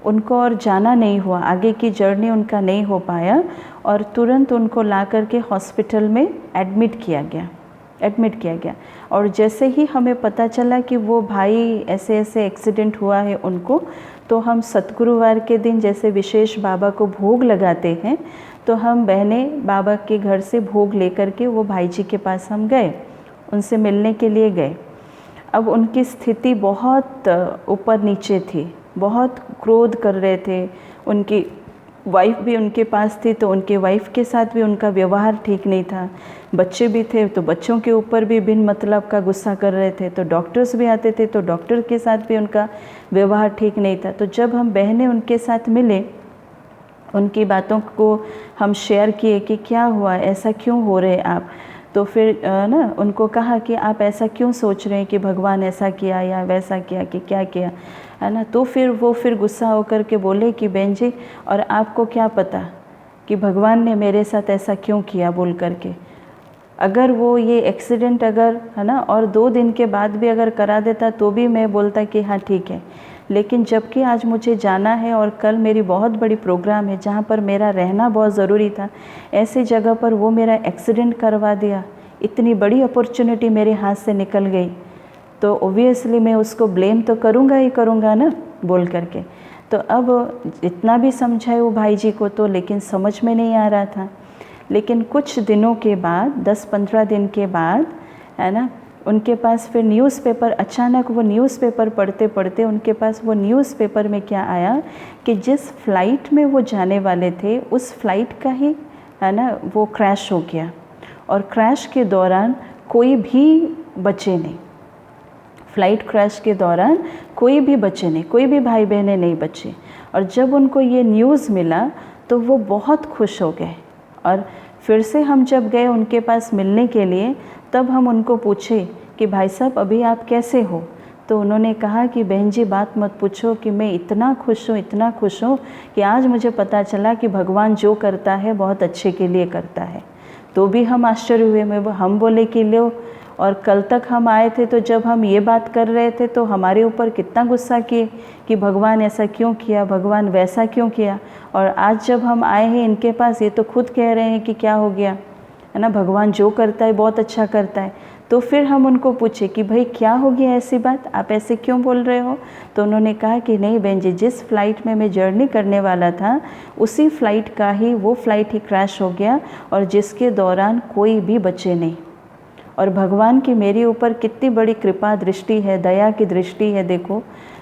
उनको और जाना नहीं हुआ, आगे की जर्नी उनका नहीं हो पाया, और तुरंत उनको ला करके हॉस्पिटल में एडमिट किया गया। और जैसे ही हमें पता चला कि वो भाई ऐसे ऐसे एक्सीडेंट हुआ है उनको, तो हम सतगुरुवार के दिन जैसे विशेष बाबा को भोग लगाते हैं, तो हम बहनें बाबा के घर से भोग लेकर के वो भाई जी के पास हम गए, उनसे मिलने के लिए गए। अब उनकी स्थिति बहुत ऊपर नीचे थी, बहुत क्रोध कर रहे थे। उनकी वाइफ भी उनके पास थी, तो उनके वाइफ के साथ भी उनका व्यवहार ठीक नहीं था। बच्चे भी थे, तो बच्चों के ऊपर भी बिन मतलब का गुस्सा कर रहे थे। तो डॉक्टर्स भी आते थे, तो डॉक्टर के साथ भी उनका व्यवहार ठीक नहीं था। तो जब हम बहनें उनके साथ मिले, उनकी बातों को हम शेयर किए कि क्या हुआ, ऐसा क्यों हो रहे आप। तो फिर ना उनको कहा कि आप ऐसा क्यों सोच रहे हैं कि भगवान ऐसा किया या वैसा किया, कि क्या किया, है ना। तो फिर वो गुस्सा होकर के बोले कि बहन जी, और आपको क्या पता कि भगवान ने मेरे साथ ऐसा क्यों किया, बोल करके। अगर वो ये एक्सीडेंट अगर, है ना, और 2 दिन के बाद भी अगर करा देता, तो भी मैं बोलता कि हाँ ठीक है। लेकिन जबकि आज मुझे जाना है और कल मेरी बहुत बड़ी प्रोग्राम है जहाँ पर मेरा रहना बहुत ज़रूरी था, ऐसी जगह पर वो मेरा एक्सीडेंट करवा दिया, इतनी बड़ी अपॉर्चुनिटी मेरे हाथ से निकल गई, तो ओबियसली मैं उसको ब्लेम तो करूँगा ही करूँगा ना बोल करके। तो अब इतना भी समझाए वो भाई जी को तो, लेकिन समझ में नहीं आ रहा था। लेकिन कुछ दिनों के बाद, 10-15 दिन के बाद, है ना, उनके पास फिर न्यूज़पेपर, अचानक वो न्यूज़पेपर पढ़ते पढ़ते उनके पास वो न्यूज़पेपर में क्या आया कि जिस फ़्लाइट में वो जाने वाले थे उस फ्लाइट का ही, है ना, वो क्रैश हो गया। और क्रैश के दौरान कोई भी बचे नहीं, फ़्लाइट क्रैश के दौरान कोई भी बचे नहीं, कोई भी भाई बहनें नहीं बचे। और जब उनको ये न्यूज़ मिला तो वो बहुत खुश हो गए। और फिर से हम जब गए उनके पास मिलने के लिए, तब हम उनको पूछे कि भाई साहब अभी आप कैसे हो? तो उन्होंने कहा कि बहन जी बात मत पूछो कि मैं इतना खुश हूँ, इतना खुश हूँ कि आज मुझे पता चला कि भगवान जो करता है बहुत अच्छे के लिए करता है। तो भी हम आश्चर्य हुए। हम बोले कि लो, और कल तक हम आए थे तो जब हम ये बात कर रहे थे तो हमारे ऊपर कितना गुस्सा किए कि भगवान ऐसा क्यों किया, भगवान वैसा क्यों किया। और आज जब हम आए हैं इनके पास, ये तो खुद कह रहे हैं कि क्या हो गया, है ना, भगवान जो करता है बहुत अच्छा करता है। तो फिर हम उनको पूछे कि भाई क्या हो गया, ऐसी बात आप ऐसे क्यों बोल रहे हो? तो उन्होंने कहा कि नहीं बहन जी, जिस फ़्लाइट में मैं जर्नी करने वाला था उसी फ़्लाइट का ही, वो फ़्लाइट ही क्रैश हो गया और जिसके दौरान कोई भी बचे नहीं। और भगवान की मेरे ऊपर कितनी बड़ी कृपा दृष्टि है, दया की दृष्टि है। देखो,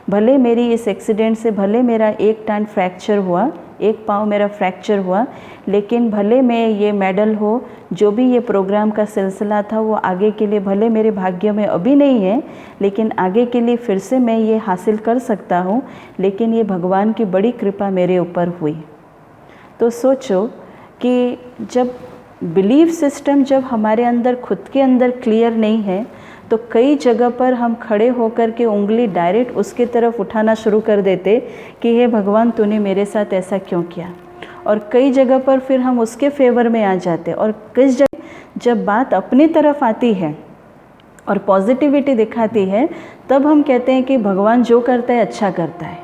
भले मेरी इस एक्सीडेंट से भले मेरा एक टांग फ्रैक्चर हुआ, एक पाँव मेरा फ्रैक्चर हुआ, लेकिन भले मैं ये मेडल हो, जो भी ये प्रोग्राम का सिलसिला था वो आगे के लिए भले मेरे भाग्य में अभी नहीं है, लेकिन आगे के लिए फिर से मैं ये हासिल कर सकता हूँ। लेकिन ये भगवान की बड़ी कृपा मेरे ऊपर हुई। तो सोचो कि जब बिलीफ सिस्टम जब हमारे अंदर खुद के अंदर क्लियर नहीं है तो कई जगह पर हम खड़े होकर के उंगली डायरेक्ट उसके तरफ उठाना शुरू कर देते कि हे भगवान तूने मेरे साथ ऐसा क्यों किया। और कई जगह पर फिर हम उसके फेवर में आ जाते। और कई जगह जब बात अपनी तरफ आती है और पॉजिटिविटी दिखाती है, तब हम कहते हैं कि भगवान जो करता है अच्छा करता है।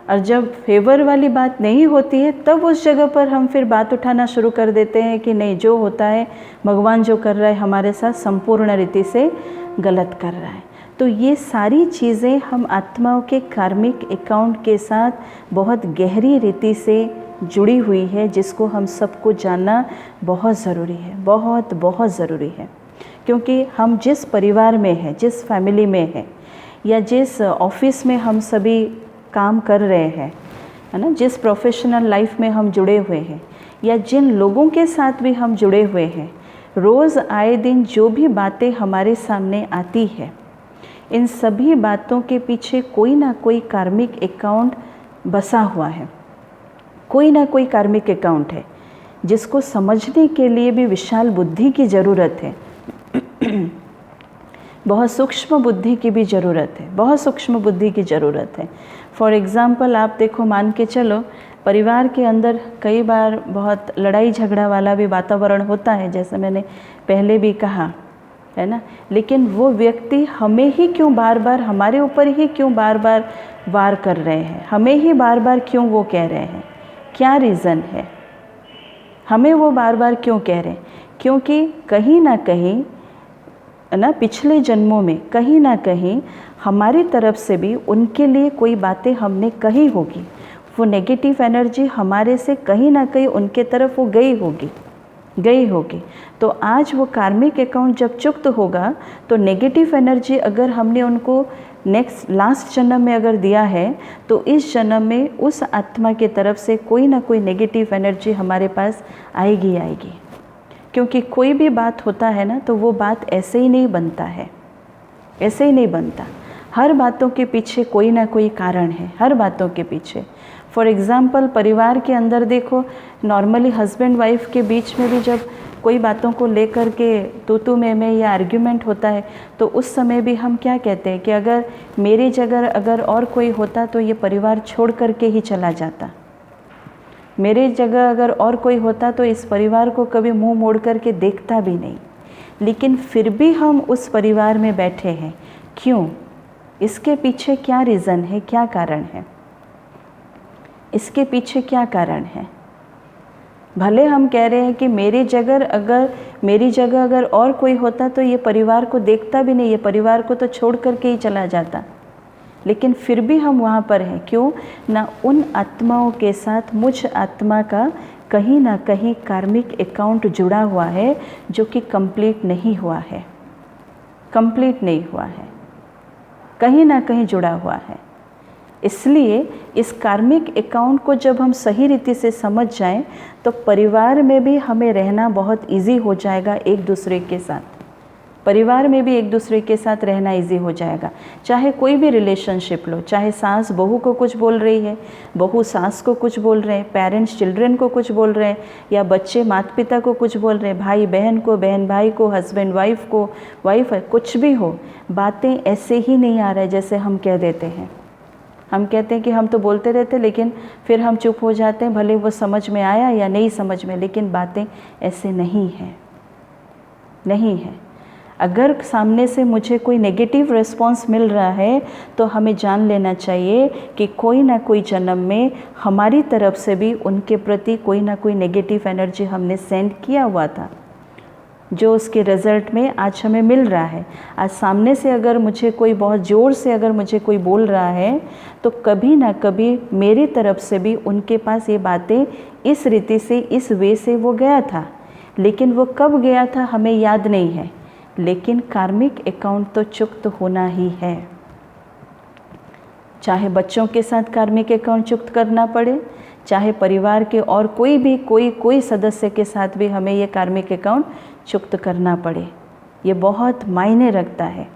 और जब फेवर वाली बात नहीं होती है तब उस जगह पर हम फिर बात उठाना शुरू कर देते हैं कि नहीं, जो होता है भगवान जो कर रहा है हमारे साथ संपूर्ण रीति से गलत कर रहा है। तो ये सारी चीज़ें हम आत्माओं के कार्मिक अकाउंट के साथ बहुत गहरी रीति से जुड़ी हुई है, जिसको हम सबको जानना बहुत ज़रूरी है, बहुत बहुत ज़रूरी है। क्योंकि हम जिस परिवार में हैं, जिस फैमिली में हैं, या जिस ऑफिस में हम सभी काम कर रहे हैं, है ना, जिस प्रोफेशनल लाइफ में हम जुड़े हुए हैं, या जिन लोगों के साथ भी हम जुड़े हुए हैं, रोज़ आए दिन जो भी बातें हमारे सामने आती है, इन सभी बातों के पीछे कोई ना कोई कार्मिक अकाउंट बसा हुआ है, कोई ना कोई कार्मिक अकाउंट है, जिसको समझने के लिए भी विशाल बुद्धि की ज़रूरत है। बहुत सूक्ष्म बुद्धि की भी ज़रूरत है, बहुत सूक्ष्म बुद्धि की ज़रूरत है। फॉर एग्ज़ाम्पल आप देखो, मान के चलो परिवार के अंदर कई बार बहुत लड़ाई झगड़ा वाला भी वातावरण होता है, जैसे मैंने पहले भी कहा, है ना। लेकिन वो व्यक्ति हमें ही क्यों बार बार, हमारे ऊपर ही क्यों बार बार वार कर रहे हैं, हमें ही बार बार क्यों वो कह रहे हैं, क्या रीज़न है, हमें वो बार बार क्यों कह रहे हैं? क्योंकि कहीं ना कहीं ना पिछले जन्मों में कहीं ना कहीं हमारी तरफ से भी उनके लिए कोई बातें हमने कही होगी, वो नेगेटिव एनर्जी हमारे से कहीं ना कहीं उनके तरफ वो गई होगी। तो आज वो कार्मिक अकाउंट जब चुक्त होगा तो नेगेटिव एनर्जी अगर हमने उनको लास्ट जन्म में अगर दिया है, तो इस जन्म में उस आत्मा के तरफ से कोई ना कोई नेगेटिव एनर्जी हमारे पास आएगी। क्योंकि कोई भी बात होता है ना, तो वो बात ऐसे ही नहीं बनता है, ऐसे ही नहीं बनता। हर बातों के पीछे कोई ना कोई कारण है, हर बातों के पीछे। फॉर एग्ज़ाम्पल परिवार के अंदर देखो, नॉर्मली हस्बैंड वाइफ के बीच में भी जब कोई बातों को लेकर के तू मैं या आर्ग्यूमेंट होता है, तो उस समय भी हम क्या कहते हैं कि अगर मेरी जगह अगर और कोई होता तो ये परिवार छोड़ करके ही चला जाता, मेरी जगह अगर और कोई होता तो इस परिवार को कभी मुंह मोड़ करके देखता भी नहीं। लेकिन फिर भी हम उस परिवार में बैठे हैं, क्यों? इसके पीछे क्या रीज़न है, क्या कारण है, इसके पीछे क्या कारण है। भले हम कह रहे हैं कि मेरी जगह अगर और कोई होता तो ये परिवार को देखता भी नहीं, ये परिवार को तो छोड़ करके ही चला जाता, लेकिन फिर भी हम वहाँ पर हैं। क्यों ना, उन आत्माओं के साथ मुझ आत्मा का कहीं ना कहीं कार्मिक अकाउंट जुड़ा हुआ है जो कि कंप्लीट नहीं हुआ है, कंप्लीट नहीं हुआ है, कहीं ना कहीं जुड़ा हुआ है। इसलिए इस कार्मिक अकाउंट को जब हम सही रीति से समझ जाएं तो परिवार में भी हमें रहना बहुत इजी हो जाएगा, एक दूसरे के साथ, परिवार में भी एक दूसरे के साथ रहना इजी हो जाएगा। चाहे कोई भी रिलेशनशिप लो, चाहे सास बहू को कुछ बोल रही है, बहू सास को कुछ बोल रहे हैं, पेरेंट्स चिल्ड्रन को कुछ बोल रहे हैं, या बच्चे माता पिता को कुछ बोल रहे हैं, भाई बहन को, बहन भाई को, हस्बैंड वाइफ को, वाइफ कुछ भी हो, बातें ऐसे ही नहीं आ रहा है जैसे हम कह देते हैं। हम कहते हैं कि हम तो बोलते रहते, लेकिन फिर हम चुप हो जाते हैं, भले वो समझ में आया या नहीं समझ में, लेकिन बातें ऐसे नहीं हैं, नहीं है। अगर सामने से मुझे कोई नेगेटिव रिस्पॉन्स मिल रहा है तो हमें जान लेना चाहिए कि कोई ना कोई जन्म में हमारी तरफ से भी उनके प्रति कोई ना कोई नेगेटिव एनर्जी हमने सेंड किया हुआ था, जो उसके रिज़ल्ट में आज हमें मिल रहा है। आज सामने से अगर मुझे कोई बहुत ज़ोर से अगर मुझे कोई बोल रहा है तो कभी ना कभी मेरी तरफ से भी उनके पास ये बातें इस रीति से, इस वे से वो गया था, लेकिन वो कब गया था हमें याद नहीं है, लेकिन कार्मिक अकाउंट तो चुक्त होना ही है। चाहे बच्चों के साथ कार्मिक अकाउंट चुक्त करना पड़े, चाहे परिवार के और कोई सदस्य के साथ भी हमें ये कार्मिक अकाउंट चुक्त करना पड़े, ये बहुत मायने रखता है।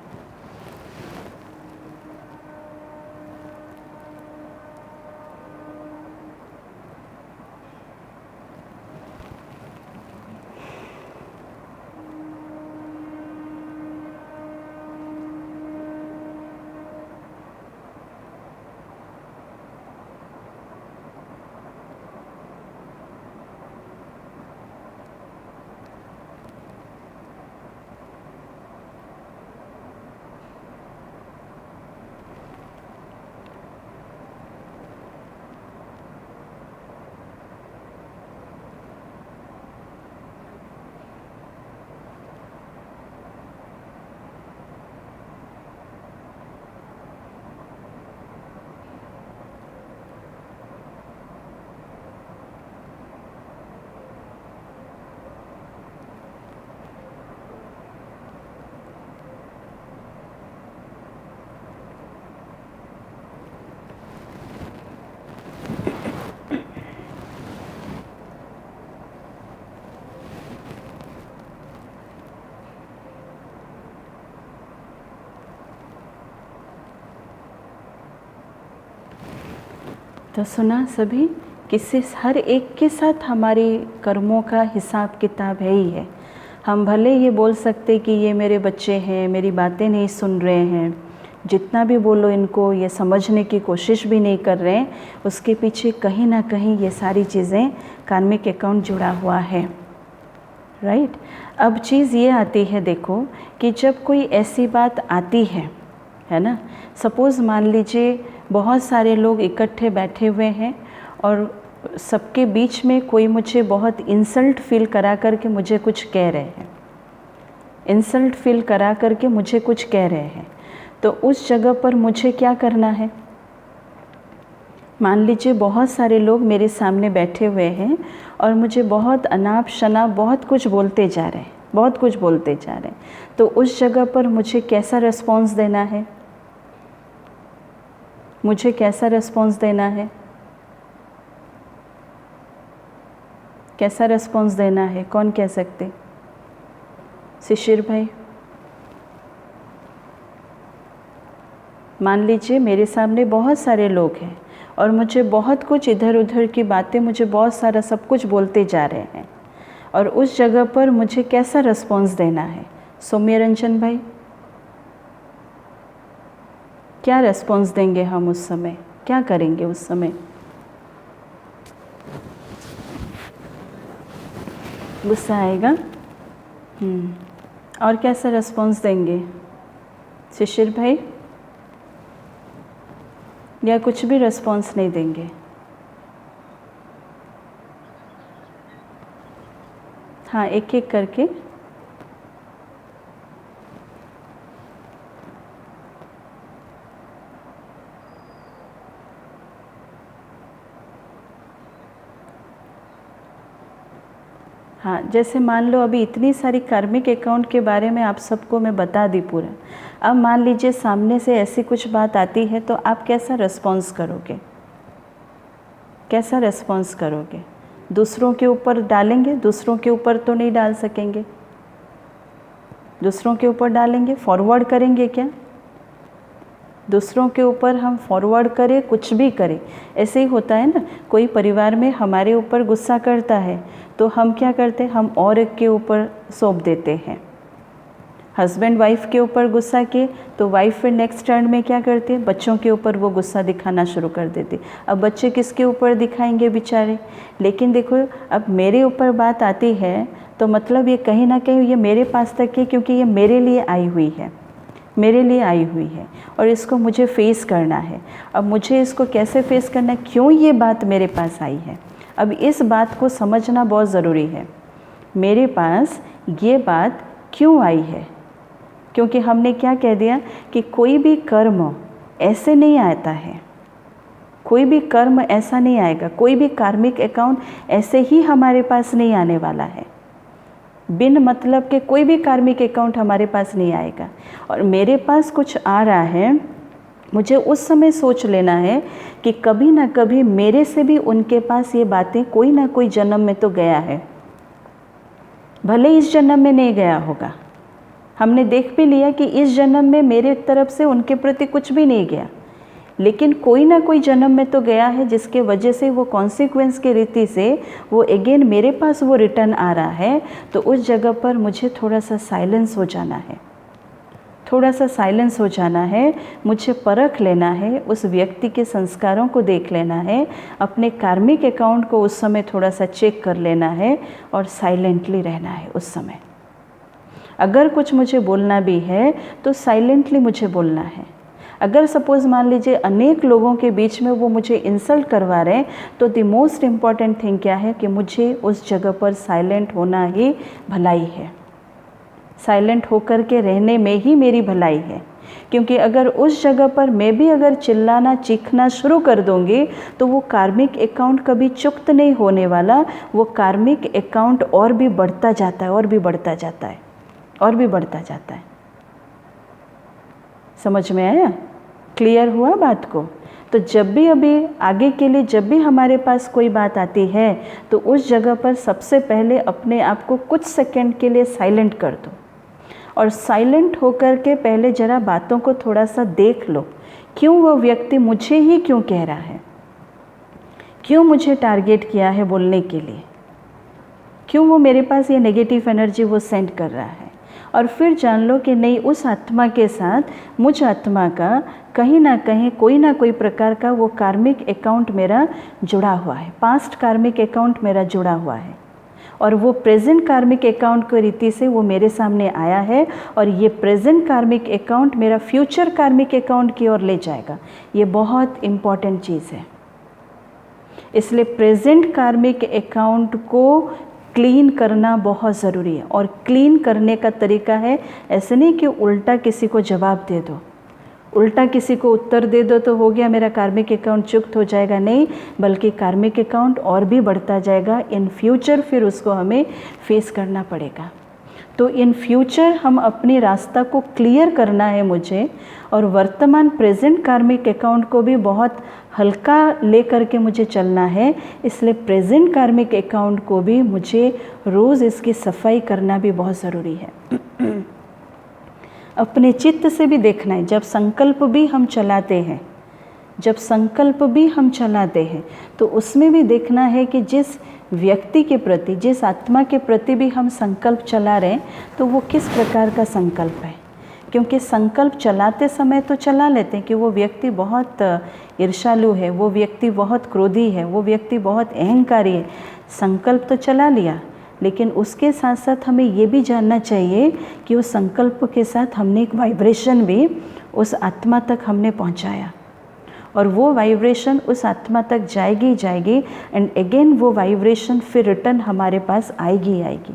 तो सुना सभी, किसी हर एक के साथ हमारे कर्मों का हिसाब किताब है ही है। हम भले ये बोल सकते कि ये मेरे बच्चे हैं, मेरी बातें नहीं सुन रहे हैं, जितना भी बोलो इनको ये समझने की कोशिश भी नहीं कर रहे हैं, उसके पीछे कहीं ना कहीं ये सारी चीज़ें कार्मिक अकाउंट जुड़ा हुआ है, राइट। अब चीज़ ये आती है, देखो कि जब कोई ऐसी बात आती है ना, सपोज़ मान लीजिए बहुत सारे लोग इकट्ठे बैठे हुए हैं और सबके बीच में कोई मुझे बहुत इंसल्ट फील करा करके मुझे कुछ कह रहे हैं, इंसल्ट फील करा करके मुझे कुछ कह रहे हैं, तो उस जगह पर मुझे क्या करना है। मान लीजिए बहुत सारे लोग मेरे सामने बैठे हुए हैं और मुझे बहुत अनाप शनाप बहुत कुछ बोलते जा रहे हैं, बहुत कुछ बोलते जा रहे हैं, तो उस जगह पर मुझे कैसा रिस्पॉन्स देना है, मुझे कैसा रिस्पॉन्स देना है, कैसा रिस्पॉन्स देना है, कौन कह सकते? शिशिर भाई। मान लीजिए मेरे सामने बहुत सारे लोग हैं और मुझे बहुत कुछ इधर उधर की बातें, मुझे बहुत सारा सब कुछ बोलते जा रहे हैं, और उस जगह पर मुझे कैसा रिस्पॉन्स देना है? सौम्य रंजन भाई, क्या रिस्पॉन्स देंगे हम उस समय, क्या करेंगे उस समय? गुस्सा आएगा। और कैसा रिस्पॉन्स देंगे? शिशिर भाई, या कुछ भी रिस्पॉन्स नहीं देंगे? हाँ, एक एक करके। हाँ, जैसे मान लो अभी इतनी सारी कार्मिक अकाउंट के बारे में आप सबको मैं बता दी पूरा। अब मान लीजिए सामने से ऐसी कुछ बात आती है तो आप कैसा रिस्पॉन्स करोगे? कैसा रिस्पॉन्स करोगे? दूसरों के ऊपर डालेंगे? दूसरों के ऊपर तो नहीं डाल सकेंगे। दूसरों के ऊपर डालेंगे? फॉरवर्ड करेंगे क्या? दूसरों के ऊपर हम फॉरवर्ड करें, कुछ भी करें, ऐसे ही होता है ना। कोई परिवार में हमारे ऊपर गुस्सा करता है तो हम क्या करते हैं, हम और एक के ऊपर सौंप देते हैं। हस्बैंड वाइफ के ऊपर गुस्सा किए तो वाइफ फिर नेक्स्ट टर्न में क्या करती है, बच्चों के ऊपर वो गुस्सा दिखाना शुरू कर देती। अब बच्चे किसके ऊपर दिखाएंगे बेचारे? लेकिन देखो, अब मेरे ऊपर बात आती है तो मतलब ये कहीं ना कहीं ये मेरे पास तक है, क्योंकि ये मेरे लिए आई हुई है, मेरे लिए आई हुई है और इसको मुझे फेस करना है। अब मुझे इसको कैसे फेस करना है, क्यों ये बात मेरे पास आई है, अब इस बात को समझना बहुत ज़रूरी है। मेरे पास ये बात क्यों आई है? क्योंकि हमने क्या कह दिया कि कोई भी कर्म ऐसे नहीं आता है, कोई भी कर्म ऐसा नहीं आएगा, कोई भी कार्मिक अकाउंट ऐसे ही हमारे पास नहीं आने वाला है। बिन मतलब के कोई भी कार्मिक अकाउंट हमारे पास नहीं आएगा। और मेरे पास कुछ आ रहा है, मुझे उस समय सोच लेना है कि कभी ना कभी मेरे से भी उनके पास ये बातें कोई ना कोई जन्म में तो गया है, भले इस जन्म में नहीं गया होगा। हमने देख भी लिया कि इस जन्म में मेरे तरफ से उनके प्रति कुछ भी नहीं गया, लेकिन कोई ना कोई जन्म में तो गया है, जिसके वजह से वो कॉन्सिक्वेंस के रीति से वो अगेन मेरे पास वो रिटर्न आ रहा है। तो उस जगह पर मुझे थोड़ा सा साइलेंस हो जाना है, थोड़ा सा साइलेंस हो जाना है। मुझे परख लेना है, उस व्यक्ति के संस्कारों को देख लेना है, अपने कार्मिक अकाउंट को उस समय थोड़ा सा चेक कर लेना है और साइलेंटली रहना है उस समय। अगर कुछ मुझे बोलना भी है तो साइलेंटली मुझे बोलना है। अगर सपोज़ मान लीजिए अनेक लोगों के बीच में वो मुझे इंसल्ट करवा रहे हैं, तो द मोस्ट इम्पॉर्टेंट थिंग क्या है कि मुझे उस जगह पर साइलेंट होना ही भलाई है। साइलेंट होकर के रहने में ही मेरी भलाई है। क्योंकि अगर उस जगह पर मैं भी अगर चिल्लाना चीखना शुरू कर दूंगी तो वो कार्मिक अकाउंट कभी चुक्त नहीं होने वाला। वो कार्मिक अकाउंट और भी बढ़ता जाता है, और भी बढ़ता जाता है, और भी बढ़ता जाता है। समझ में आया? क्लियर हुआ बात को? तो जब भी अभी आगे के लिए जब भी हमारे पास कोई बात आती है तो उस जगह पर सबसे पहले अपने आप को कुछ सेकंड के लिए साइलेंट कर दो, और साइलेंट होकर के पहले ज़रा बातों को थोड़ा सा देख लो। क्यों वो व्यक्ति मुझे ही क्यों कह रहा है, क्यों मुझे टारगेट किया है बोलने के लिए, क्यों वो मेरे पास ये नेगेटिव एनर्जी वो सेंड कर रहा है। और फिर जान लो कि नहीं, उस आत्मा के साथ मुझ आत्मा का कहीं ना कहीं कोई ना कोई प्रकार का वो कार्मिक अकाउंट मेरा जुड़ा हुआ है, पास्ट कार्मिक अकाउंट मेरा जुड़ा हुआ है, और वो प्रेजेंट कार्मिक अकाउंट की रीति से वो मेरे सामने आया है, और ये प्रेजेंट कार्मिक अकाउंट मेरा फ्यूचर कार्मिक अकाउंट की ओर ले जाएगा। ये बहुत इम्पॉर्टेंट चीज़ है। इसलिए प्रेजेंट कार्मिक अकाउंट को क्लीन करना बहुत ज़रूरी है। और क्लीन करने का तरीका है, ऐसे नहीं कि उल्टा किसी को जवाब दे दो, उल्टा किसी को उत्तर दे दो तो हो गया मेरा कार्मिक अकाउंट चुक्त हो जाएगा, नहीं, बल्कि कार्मिक अकाउंट और भी बढ़ता जाएगा इन फ्यूचर। फिर उसको हमें फेस करना पड़ेगा। तो इन फ्यूचर हम अपनी रास्ता को क्लियर करना है मुझे, और वर्तमान प्रेजेंट कार्मिक अकाउंट को भी बहुत हल्का ले करके मुझे चलना है। इसलिए प्रेजेंट कार्मिक अकाउंट को भी मुझे रोज़ इसकी सफाई करना भी बहुत ज़रूरी है। अपने चित्त से भी देखना है। जब संकल्प भी हम चलाते हैं, जब संकल्प भी हम चलाते हैं तो उसमें भी देखना है कि जिस व्यक्ति के प्रति, जिस आत्मा के प्रति भी हम संकल्प चला रहे हैं तो वो किस प्रकार का संकल्प है। क्योंकि संकल्प चलाते समय तो चला लेते हैं कि वो व्यक्ति बहुत ईर्ष्यालु है, वो व्यक्ति बहुत क्रोधी है, वो व्यक्ति बहुत अहंकारी है। संकल्प तो चला लिया, लेकिन उसके साथ साथ हमें ये भी जानना चाहिए कि उस संकल्प के साथ हमने एक वाइब्रेशन भी उस आत्मा तक हमने पहुंचाया। और वो वाइब्रेशन उस आत्मा तक जाएगी ही जाएगी, एंड अगेन वो वाइब्रेशन फिर रिटर्न हमारे पास आएगी ही आएगी,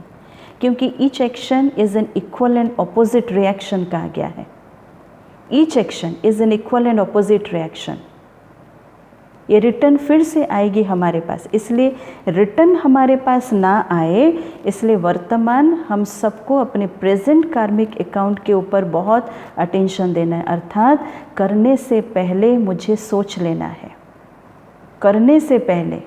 क्योंकि each action is an equal and opposite reaction कहा गया है। Each action is an equal and opposite reaction. ये रिटर्न फिर से आएगी हमारे पास, इसलिए रिटर्न हमारे पास ना आए, इसलिए वर्तमान हम सबको अपने प्रेजेंट कार्मिक अकाउंट के ऊपर बहुत अटेंशन देना है। अर्थात करने से पहले मुझे सोच लेना है। करने से पहले,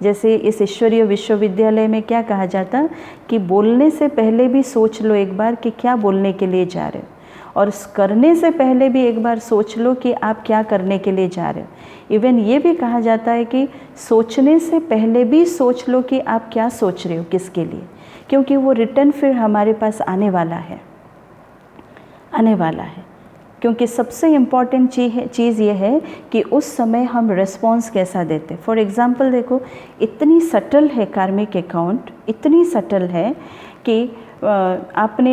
जैसे इस ईश्वरीय विश्वविद्यालय में क्या कहा जाता कि बोलने से पहले भी सोच लो एक बार कि क्या बोलने के लिए जा रहे हो, और करने से पहले भी एक बार सोच लो कि आप क्या करने के लिए जा रहे हो। इवन ये भी कहा जाता है कि सोचने से पहले भी सोच लो कि आप क्या सोच रहे हो, किसके लिए, क्योंकि वो रिटर्न फिर हमारे पास आने वाला है, आने वाला है। क्योंकि सबसे इम्पॉर्टेंट चीज़ ये है कि उस समय हम रिस्पॉन्स कैसा देते। फॉर एग्ज़ाम्पल देखो, इतनी सटल है कार्मिक अकाउंट, इतनी सटल है कि आपने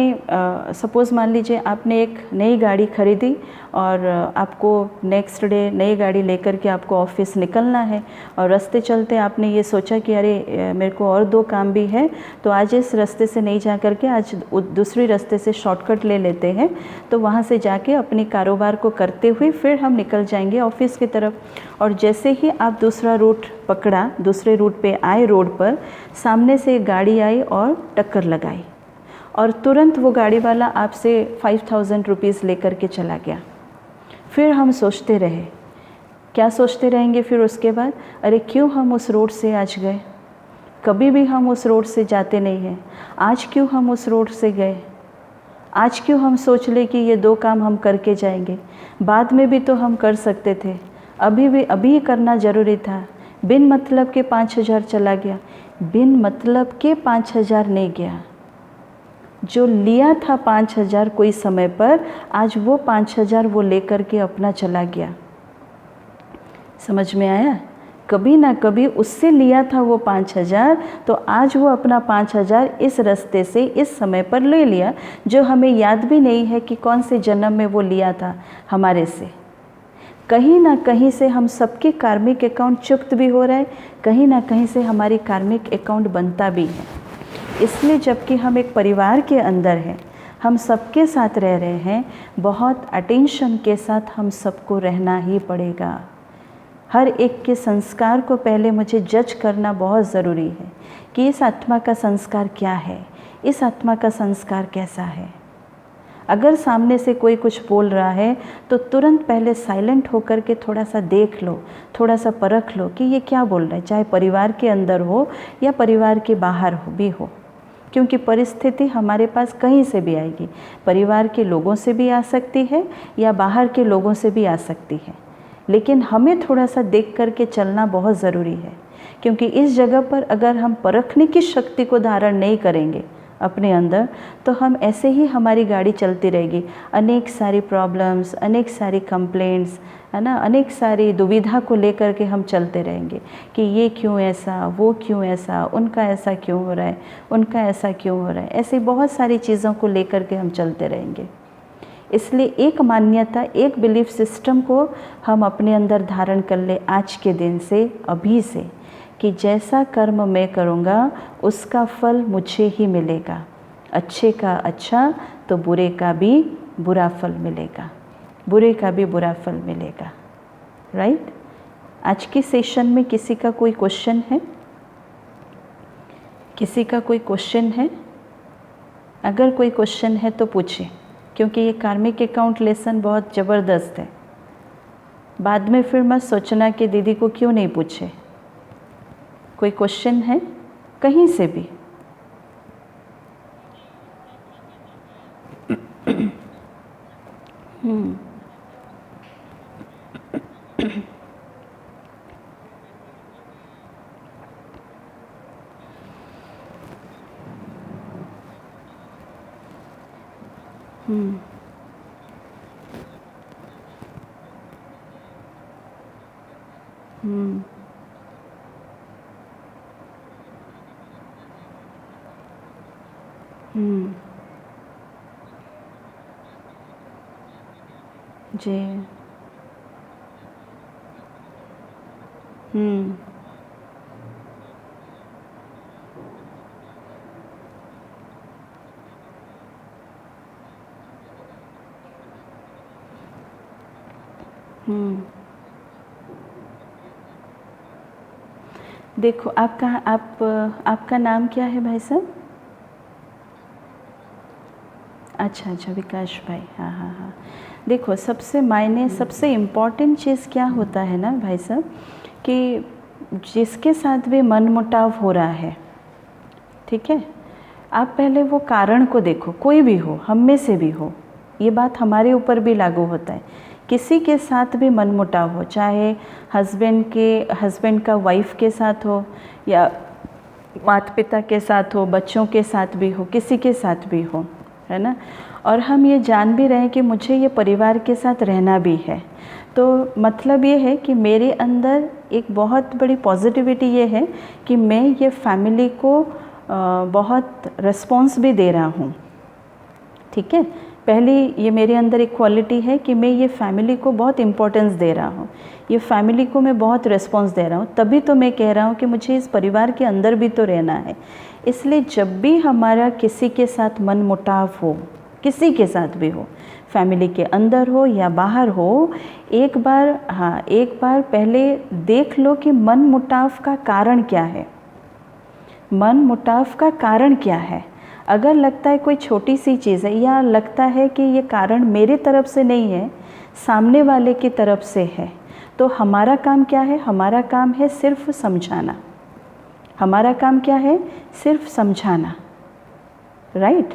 सपोज़ मान लीजिए आपने एक नई गाड़ी खरीदी और आपको नेक्स्ट डे नई गाड़ी लेकर के आपको ऑफिस निकलना है, और रास्ते चलते आपने ये सोचा कि अरे मेरे को और 2 काम भी है, तो आज इस रास्ते से नहीं जा करके आज दूसरी रास्ते से शॉर्टकट ले लेते हैं, तो वहाँ से जाके अपनी कारोबार को करते हुए फिर हम निकल जाएंगे ऑफिस की तरफ। और जैसे ही आप दूसरा रूट पकड़ा, दूसरे रूट पे आए रोड पर, सामने से एक गाड़ी आई और टक्कर लगाई, और तुरंत वो गाड़ी वाला आपसे 5000 रुपीज़ लेकर के चला गया। फिर हम सोचते रहे, क्या सोचते रहेंगे फिर उसके बाद, अरे क्यों हम उस रोड से आज गए, कभी भी हम उस रोड से जाते नहीं हैं, आज क्यों हम उस रोड से गए, आज क्यों हम सोच ले कि ये 2 काम हम करके जाएंगे, बाद में भी तो हम कर सकते थे, अभी करना ज़रूरी था, बिन मतलब के 5000 चला गया। बिन मतलब के 5000 नहीं गया, जो लिया था 5000 कोई समय पर, आज वो 5000 वो लेकर के अपना चला गया। समझ में आया? कभी ना कभी उससे लिया था वो 5000, तो आज वो अपना 5000 इस रास्ते से इस समय पर ले लिया, जो हमें याद भी नहीं है कि कौन से जन्म में वो लिया था हमारे से। कहीं ना कहीं से हम सबके कार्मिक अकाउंट चुक्त भी हो रहा है, कहीं ना कहीं से हमारी कार्मिक अकाउंट बनता भी है। इसलिए जबकि हम एक परिवार के अंदर हैं, हम सबके साथ रह रहे हैं, बहुत अटेंशन के साथ हम सबको रहना ही पड़ेगा। हर एक के संस्कार को पहले मुझे जज करना बहुत ज़रूरी है कि इस आत्मा का संस्कार क्या है, इस आत्मा का संस्कार कैसा है। अगर सामने से कोई कुछ बोल रहा है तो तुरंत पहले साइलेंट होकर के थोड़ा सा देख लो, थोड़ा सा परख लो कि ये क्या बोल रहा है, चाहे परिवार के अंदर हो या परिवार के बाहर हो, क्योंकि परिस्थिति हमारे पास कहीं से भी आएगी, परिवार के लोगों से भी आ सकती है या बाहर के लोगों से भी आ सकती है। लेकिन हमें थोड़ा सा देख करके चलना बहुत ज़रूरी है, क्योंकि इस जगह पर अगर हम परखने की शक्ति को धारण नहीं करेंगे अपने अंदर, तो हम ऐसे ही हमारी गाड़ी चलती रहेगी, अनेक सारी प्रॉब्लम्स, अनेक सारी कंप्लेंट्स, है ना, अनेक सारी दुविधा को लेकर के हम चलते रहेंगे कि ये क्यों ऐसा, वो क्यों ऐसा, उनका ऐसा क्यों हो रहा है, उनका ऐसा क्यों हो रहा है, ऐसी बहुत सारी चीज़ों को लेकर के हम चलते रहेंगे। इसलिए एक मान्यता, एक बिलीफ सिस्टम को हम अपने अंदर धारण कर ले आज के दिन से, अभी से, कि जैसा कर्म मैं करूँगा उसका फल मुझे ही मिलेगा, अच्छे का अच्छा तो बुरे का भी बुरा फल मिलेगा, बुरे का भी बुरा फल मिलेगा। राइट? आज की सेशन में किसी का कोई क्वेश्चन है? किसी का कोई क्वेश्चन है? अगर कोई क्वेश्चन है तो पूछिए, क्योंकि ये कार्मिक अकाउंट लेसन बहुत ज़बरदस्त है। बाद में फिर मत सोचना कि दीदी को क्यों नहीं पूछे। कोई क्वेश्चन है कहीं से भी? जी हम्म हम्म देखो, आपका नाम क्या है भाई साहब? अच्छा अच्छा, विकास भाई, हाँ हाँ हाँ। देखो, सबसे इम्पॉर्टेंट चीज़ क्या होता है ना भाई साहब, कि जिसके साथ भी मनमुटाव हो रहा है, ठीक है, आप पहले वो कारण को देखो। कोई भी हो, हम में से भी हो, ये बात हमारे ऊपर भी लागू होता है। किसी के साथ भी मनमुटाव हो, चाहे हस्बैंड का वाइफ के साथ हो, या माता पिता के साथ हो, बच्चों के साथ भी हो, किसी के साथ भी हो, है ना। और हम ये जान भी रहे हैं कि मुझे ये परिवार के साथ रहना भी है, तो मतलब ये है कि मेरे अंदर एक बहुत बड़ी पॉजिटिविटी ये है कि मैं ये फैमिली को बहुत रिस्पॉन्स भी दे रहा हूँ, ठीक है। पहली ये मेरे अंदर एक क्वालिटी है कि मैं ये फैमिली को बहुत इम्पोर्टेंस दे रहा हूँ, ये फैमिली को मैं बहुत रिस्पॉन्स दे रहा हूँ, तभी तो मैं कह रहा हूँ कि मुझे इस परिवार के अंदर भी तो रहना है। इसलिए जब भी हमारा किसी के साथ मनमुटाव हो, किसी के साथ भी हो, फैमिली के अंदर हो या बाहर हो, एक बार पहले देख लो कि मनमुटाव का कारण क्या है। मनमुटाव का कारण क्या है? अगर लगता है कोई छोटी सी चीज़ है, या लगता है कि ये कारण मेरे तरफ से नहीं है, सामने वाले की तरफ से है, तो हमारा काम क्या है? हमारा काम है सिर्फ समझाना। हमारा काम क्या है? सिर्फ समझाना, राइट।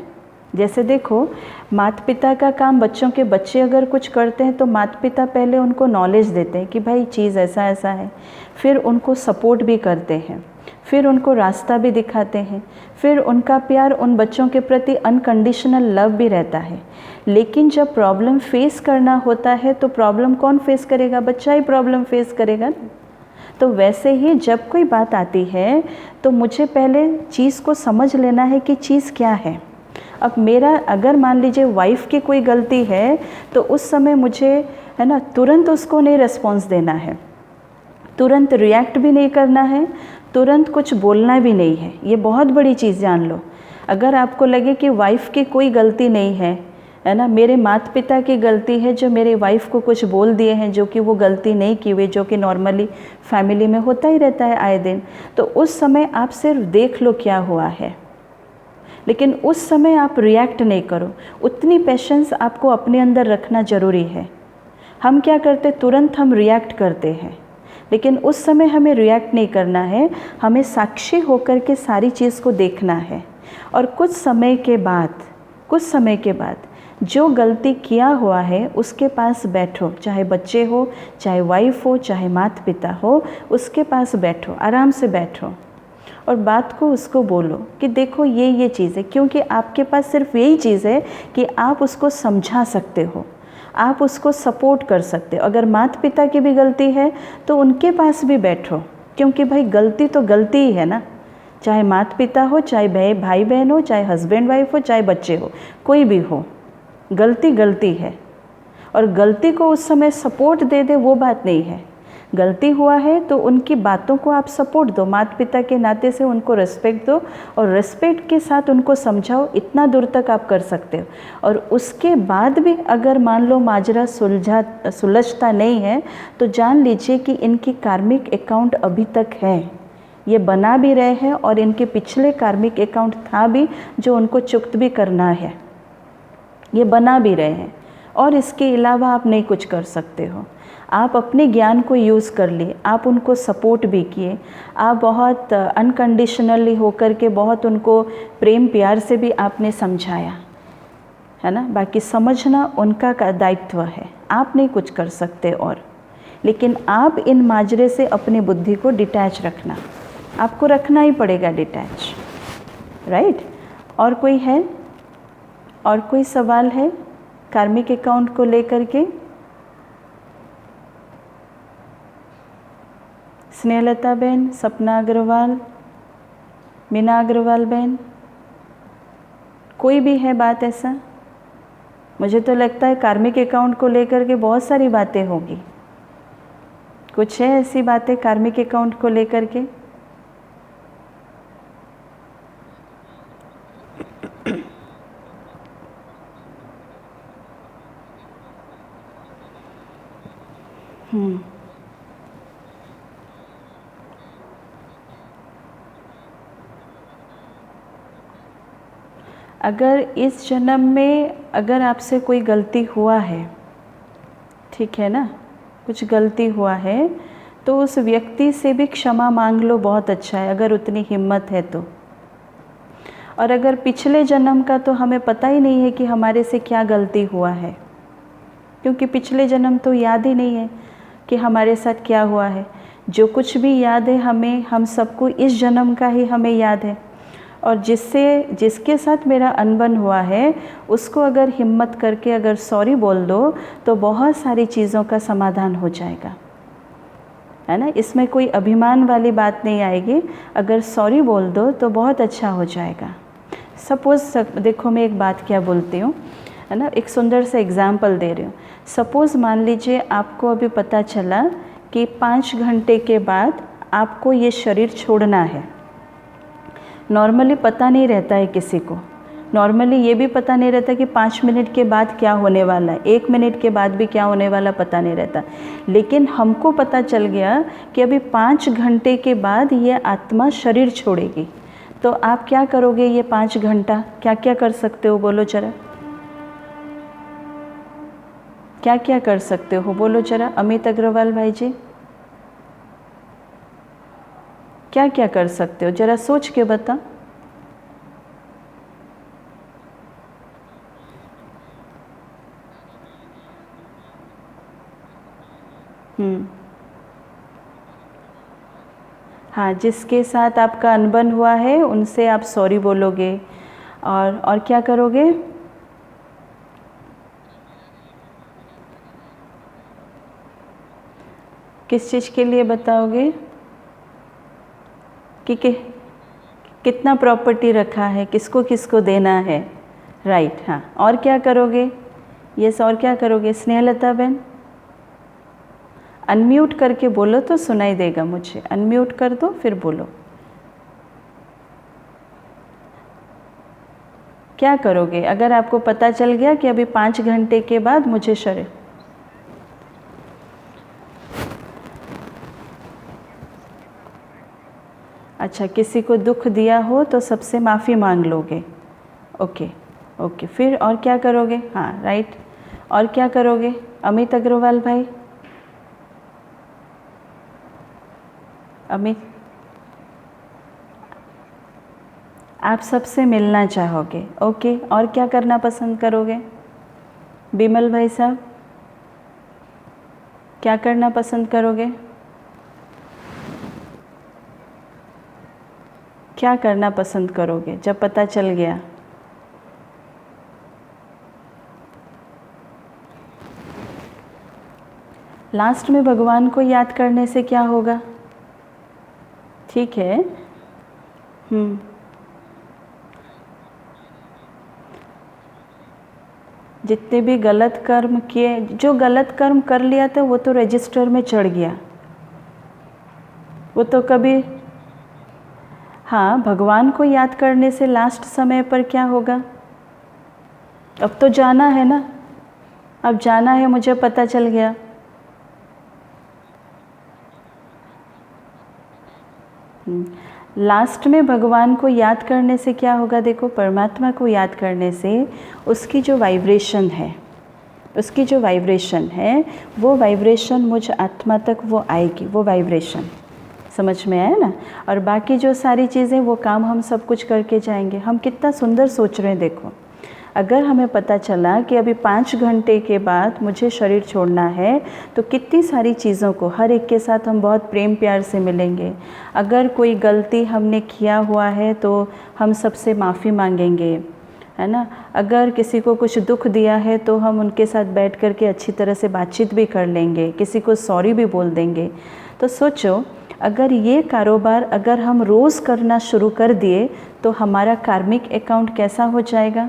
जैसे देखो, माता पिता का काम, बच्चे अगर कुछ करते हैं तो माता पिता पहले उनको नॉलेज देते हैं कि भाई चीज़ ऐसा ऐसा है, फिर उनको सपोर्ट भी करते हैं, फिर उनको रास्ता भी दिखाते हैं, फिर उनका प्यार उन बच्चों के प्रति अनकंडीशनल लव भी रहता है। लेकिन जब प्रॉब्लम फेस करना होता है तो प्रॉब्लम कौन फेस करेगा? बच्चा ही प्रॉब्लम फेस करेगा ना। तो वैसे ही जब कोई बात आती है तो मुझे पहले चीज़ को समझ लेना है कि चीज़ क्या है। अब मेरा, अगर मान लीजिए वाइफ की कोई गलती है, तो उस समय मुझे, है ना, तुरंत उसको नहीं रिस्पॉन्स देना है, तुरंत रिएक्ट भी नहीं करना है, तुरंत कुछ बोलना भी नहीं है। ये बहुत बड़ी चीज़ जान लो। अगर आपको लगे कि वाइफ की कोई गलती नहीं है ना, मेरे माता पिता की गलती है जो मेरे वाइफ को कुछ बोल दिए हैं जो कि वो गलती नहीं की हुई, जो कि नॉर्मली फैमिली में होता ही रहता है आए दिन, तो उस समय आप सिर्फ देख लो क्या हुआ है, लेकिन उस समय आप रिएक्ट नहीं करो। उतनी पेशेंस आपको अपने अंदर रखना ज़रूरी है। हम क्या करते, तुरंत हम रिएक्ट करते हैं, लेकिन उस समय हमें रिएक्ट नहीं करना है, हमें साक्षी होकर के सारी चीज़ को देखना है। और कुछ समय के बाद जो गलती किया हुआ है उसके पास बैठो, चाहे बच्चे हो, चाहे वाइफ हो, चाहे माता पिता हो, उसके पास बैठो, आराम से बैठो और बात को उसको बोलो कि देखो ये चीज़ है, क्योंकि आपके पास सिर्फ यही चीज़ है कि आप उसको समझा सकते हो, आप उसको सपोर्ट कर सकते हो। अगर माता पिता की भी गलती है तो उनके पास भी बैठो, क्योंकि भाई गलती तो गलती ही है ना, चाहे माता पिता हो, चाहे भाई बहन हो, चाहे हस्बैंड वाइफ हो, चाहे बच्चे हो, कोई भी हो, गलती गलती है। और गलती को उस समय सपोर्ट दे दे वो बात नहीं है। गलती हुआ है तो उनकी बातों को आप सपोर्ट दो, माता पिता के नाते से उनको रिस्पेक्ट दो और रिस्पेक्ट के साथ उनको समझाओ, इतना दूर तक आप कर सकते हो। और उसके बाद भी अगर मान लो माजरा सुलझता नहीं है तो जान लीजिए कि इनकी कार्मिक अकाउंट अभी तक है, ये बना भी रहे हैं और इनके पिछले कार्मिक अकाउंट था भी जो उनको चुक्त भी करना है, ये बना भी रहे हैं। और इसके अलावा आप नहीं कुछ कर सकते हो। आप अपने ज्ञान को यूज़ कर लिए, आप उनको सपोर्ट भी किए, आप बहुत अनकंडीशनली होकर के बहुत उनको प्रेम प्यार से भी आपने समझाया, है ना। बाकी समझना उनका दायित्व है, आप नहीं कुछ कर सकते। और लेकिन आप इन माजरे से अपनी बुद्धि को डिटैच रखना, आपको रखना ही पड़ेगा डिटैच, राइट। और कोई है? और कोई सवाल है कार्मिक अकाउंट को लेकर के? स्नेहलता बहन, सपना अग्रवाल, मीना अग्रवाल बहन, कोई भी है बात ऐसा? मुझे तो लगता है कार्मिक अकाउंट को लेकर के बहुत सारी बातें होगी। कुछ है ऐसी बातें कार्मिक अकाउंट को लेकर के? अगर इस जन्म में अगर आपसे कोई गलती हुआ है, ठीक है ना, कुछ गलती हुआ है, तो उस व्यक्ति से भी क्षमा मांग लो, बहुत अच्छा है अगर उतनी हिम्मत है तो। और अगर पिछले जन्म का तो हमें पता ही नहीं है कि हमारे से क्या गलती हुआ है, क्योंकि पिछले जन्म तो याद ही नहीं है कि हमारे साथ क्या हुआ है। जो कुछ भी याद है हमें, हम सबको इस जन्म का ही हमें याद है। और जिसके साथ मेरा अनबन हुआ है उसको अगर हिम्मत करके अगर सॉरी बोल दो तो बहुत सारी चीज़ों का समाधान हो जाएगा, है ना। इसमें कोई अभिमान वाली बात नहीं आएगी। अगर सॉरी बोल दो तो बहुत अच्छा हो जाएगा। सपोज़ देखो, मैं एक बात क्या बोलती हूँ, है ना, एक सुंदर सा एग्ज़ाम्पल दे रही हूँ। सपोज़ मान लीजिए आपको अभी पता चला कि 5 घंटे के बाद आपको ये शरीर छोड़ना है। नॉर्मली पता नहीं रहता है किसी को, नॉर्मली ये भी पता नहीं रहता कि 5 मिनट के बाद क्या होने वाला है, 1 मिनट के बाद भी क्या होने वाला पता नहीं रहता। लेकिन हमको पता चल गया कि अभी 5 घंटे के बाद ये आत्मा शरीर छोड़ेगी। तो आप क्या करोगे ये 5 घंटा, क्या क्या कर सकते हो, बोलो जरा, क्या क्या कर सकते हो, बोलो जरा। अमित अग्रवाल भाई जी, क्या क्या कर सकते हो, जरा सोच के बता। हाँ, जिसके साथ आपका अनबन हुआ है उनसे आप सॉरी बोलोगे। और क्या करोगे? किस चीज़ के लिए बताओगे कि कितना प्रॉपर्टी रखा है, किसको किसको देना है, राइट। हाँ, और क्या करोगे? यस, और क्या करोगे स्नेहलता बहन? अनम्यूट करके बोलो तो सुनाई देगा मुझे। अनम्यूट कर दो फिर बोलो। क्या करोगे अगर आपको पता चल गया कि अभी 5 घंटे के बाद मुझे शरीर, अच्छा, किसी को दुख दिया हो तो सबसे माफ़ी मांग लोगे। ओके ओके, फिर और क्या करोगे? हाँ, राइट। और क्या करोगे अमित अग्रवाल भाई? अमित, आप सबसे मिलना चाहोगे। ओके, और क्या करना पसंद करोगे? बिमल भाई साहब, क्या करना पसंद करोगे? क्या करना पसंद करोगे जब पता चल गया? लास्ट में भगवान को याद करने से क्या होगा? ठीक है। जितने भी गलत कर्म किए, जो गलत कर्म कर लिया था वो तो रजिस्टर में चढ़ गया, वो तो कभी, हाँ, भगवान को याद करने से लास्ट समय पर क्या होगा? अब तो जाना है ना, अब जाना है, मुझे पता चल गया। लास्ट में भगवान को याद करने से क्या होगा? देखो, परमात्मा को याद करने से उसकी जो वाइब्रेशन है, उसकी जो वाइब्रेशन है, वो वाइब्रेशन मुझ आत्मा तक वो आएगी, वो वाइब्रेशन, समझ में आया ना। और बाकी जो सारी चीज़ें, वो काम हम सब कुछ करके जाएंगे। हम कितना सुंदर सोच रहे हैं, देखो। अगर हमें पता चला कि अभी 5 घंटे के बाद मुझे शरीर छोड़ना है, तो कितनी सारी चीज़ों को, हर एक के साथ हम बहुत प्रेम प्यार से मिलेंगे। अगर कोई गलती हमने किया हुआ है तो हम सबसे माफ़ी मांगेंगे, है ना। अगर किसी को कुछ दुख दिया है तो हम उनके साथ बैठ कर के अच्छी तरह से बातचीत भी कर लेंगे, किसी को सॉरी भी बोल देंगे। तो सोचो, अगर ये कारोबार अगर हम रोज़ करना शुरू कर दिए तो हमारा कार्मिक अकाउंट कैसा हो जाएगा,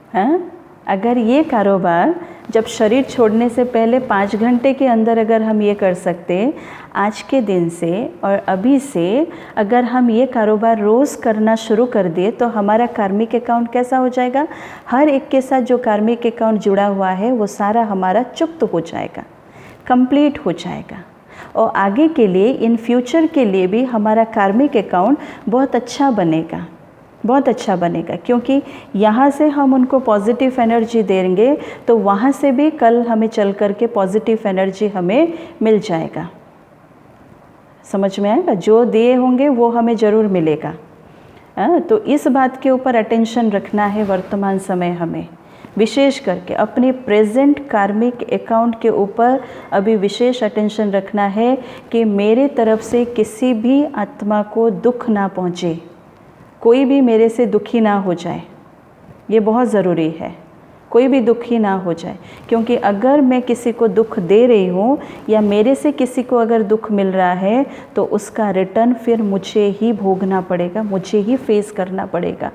हैं? अगर ये कारोबार जब शरीर छोड़ने से पहले 5 घंटे के अंदर अगर हम ये कर सकते, आज के दिन से और अभी से अगर हम ये कारोबार रोज़ करना शुरू कर दिए तो हमारा कार्मिक अकाउंट कैसा हो जाएगा? हर एक के साथ जो कार्मिक अकाउंट जुड़ा हुआ है वो सारा हमारा चुक्त हो जाएगा, कंप्लीट हो जाएगा। और आगे के लिए, इन फ्यूचर के लिए भी हमारा कार्मिक अकाउंट बहुत अच्छा बनेगा, बहुत अच्छा बनेगा, क्योंकि यहाँ से हम उनको पॉजिटिव एनर्जी देंगे तो वहाँ से भी कल हमें चल कर के पॉजिटिव एनर्जी हमें मिल जाएगा। समझ में आएगा? जो दिए होंगे वो हमें ज़रूर मिलेगा। तो इस बात के ऊपर अटेंशन रखना है वर्तमान समय हमें, विशेष करके अपने प्रेजेंट कार्मिक अकाउंट के ऊपर अभी विशेष अटेंशन रखना है कि मेरे तरफ से किसी भी आत्मा को दुख ना पहुँचे, कोई भी मेरे से दुखी ना हो जाए। ये बहुत ज़रूरी है, कोई भी दुखी ना हो जाए, क्योंकि अगर मैं किसी को दुख दे रही हूँ या मेरे से किसी को अगर दुख मिल रहा है तो उसका रिटर्न फिर मुझे ही भोगना पड़ेगा, मुझे ही फेस करना पड़ेगा।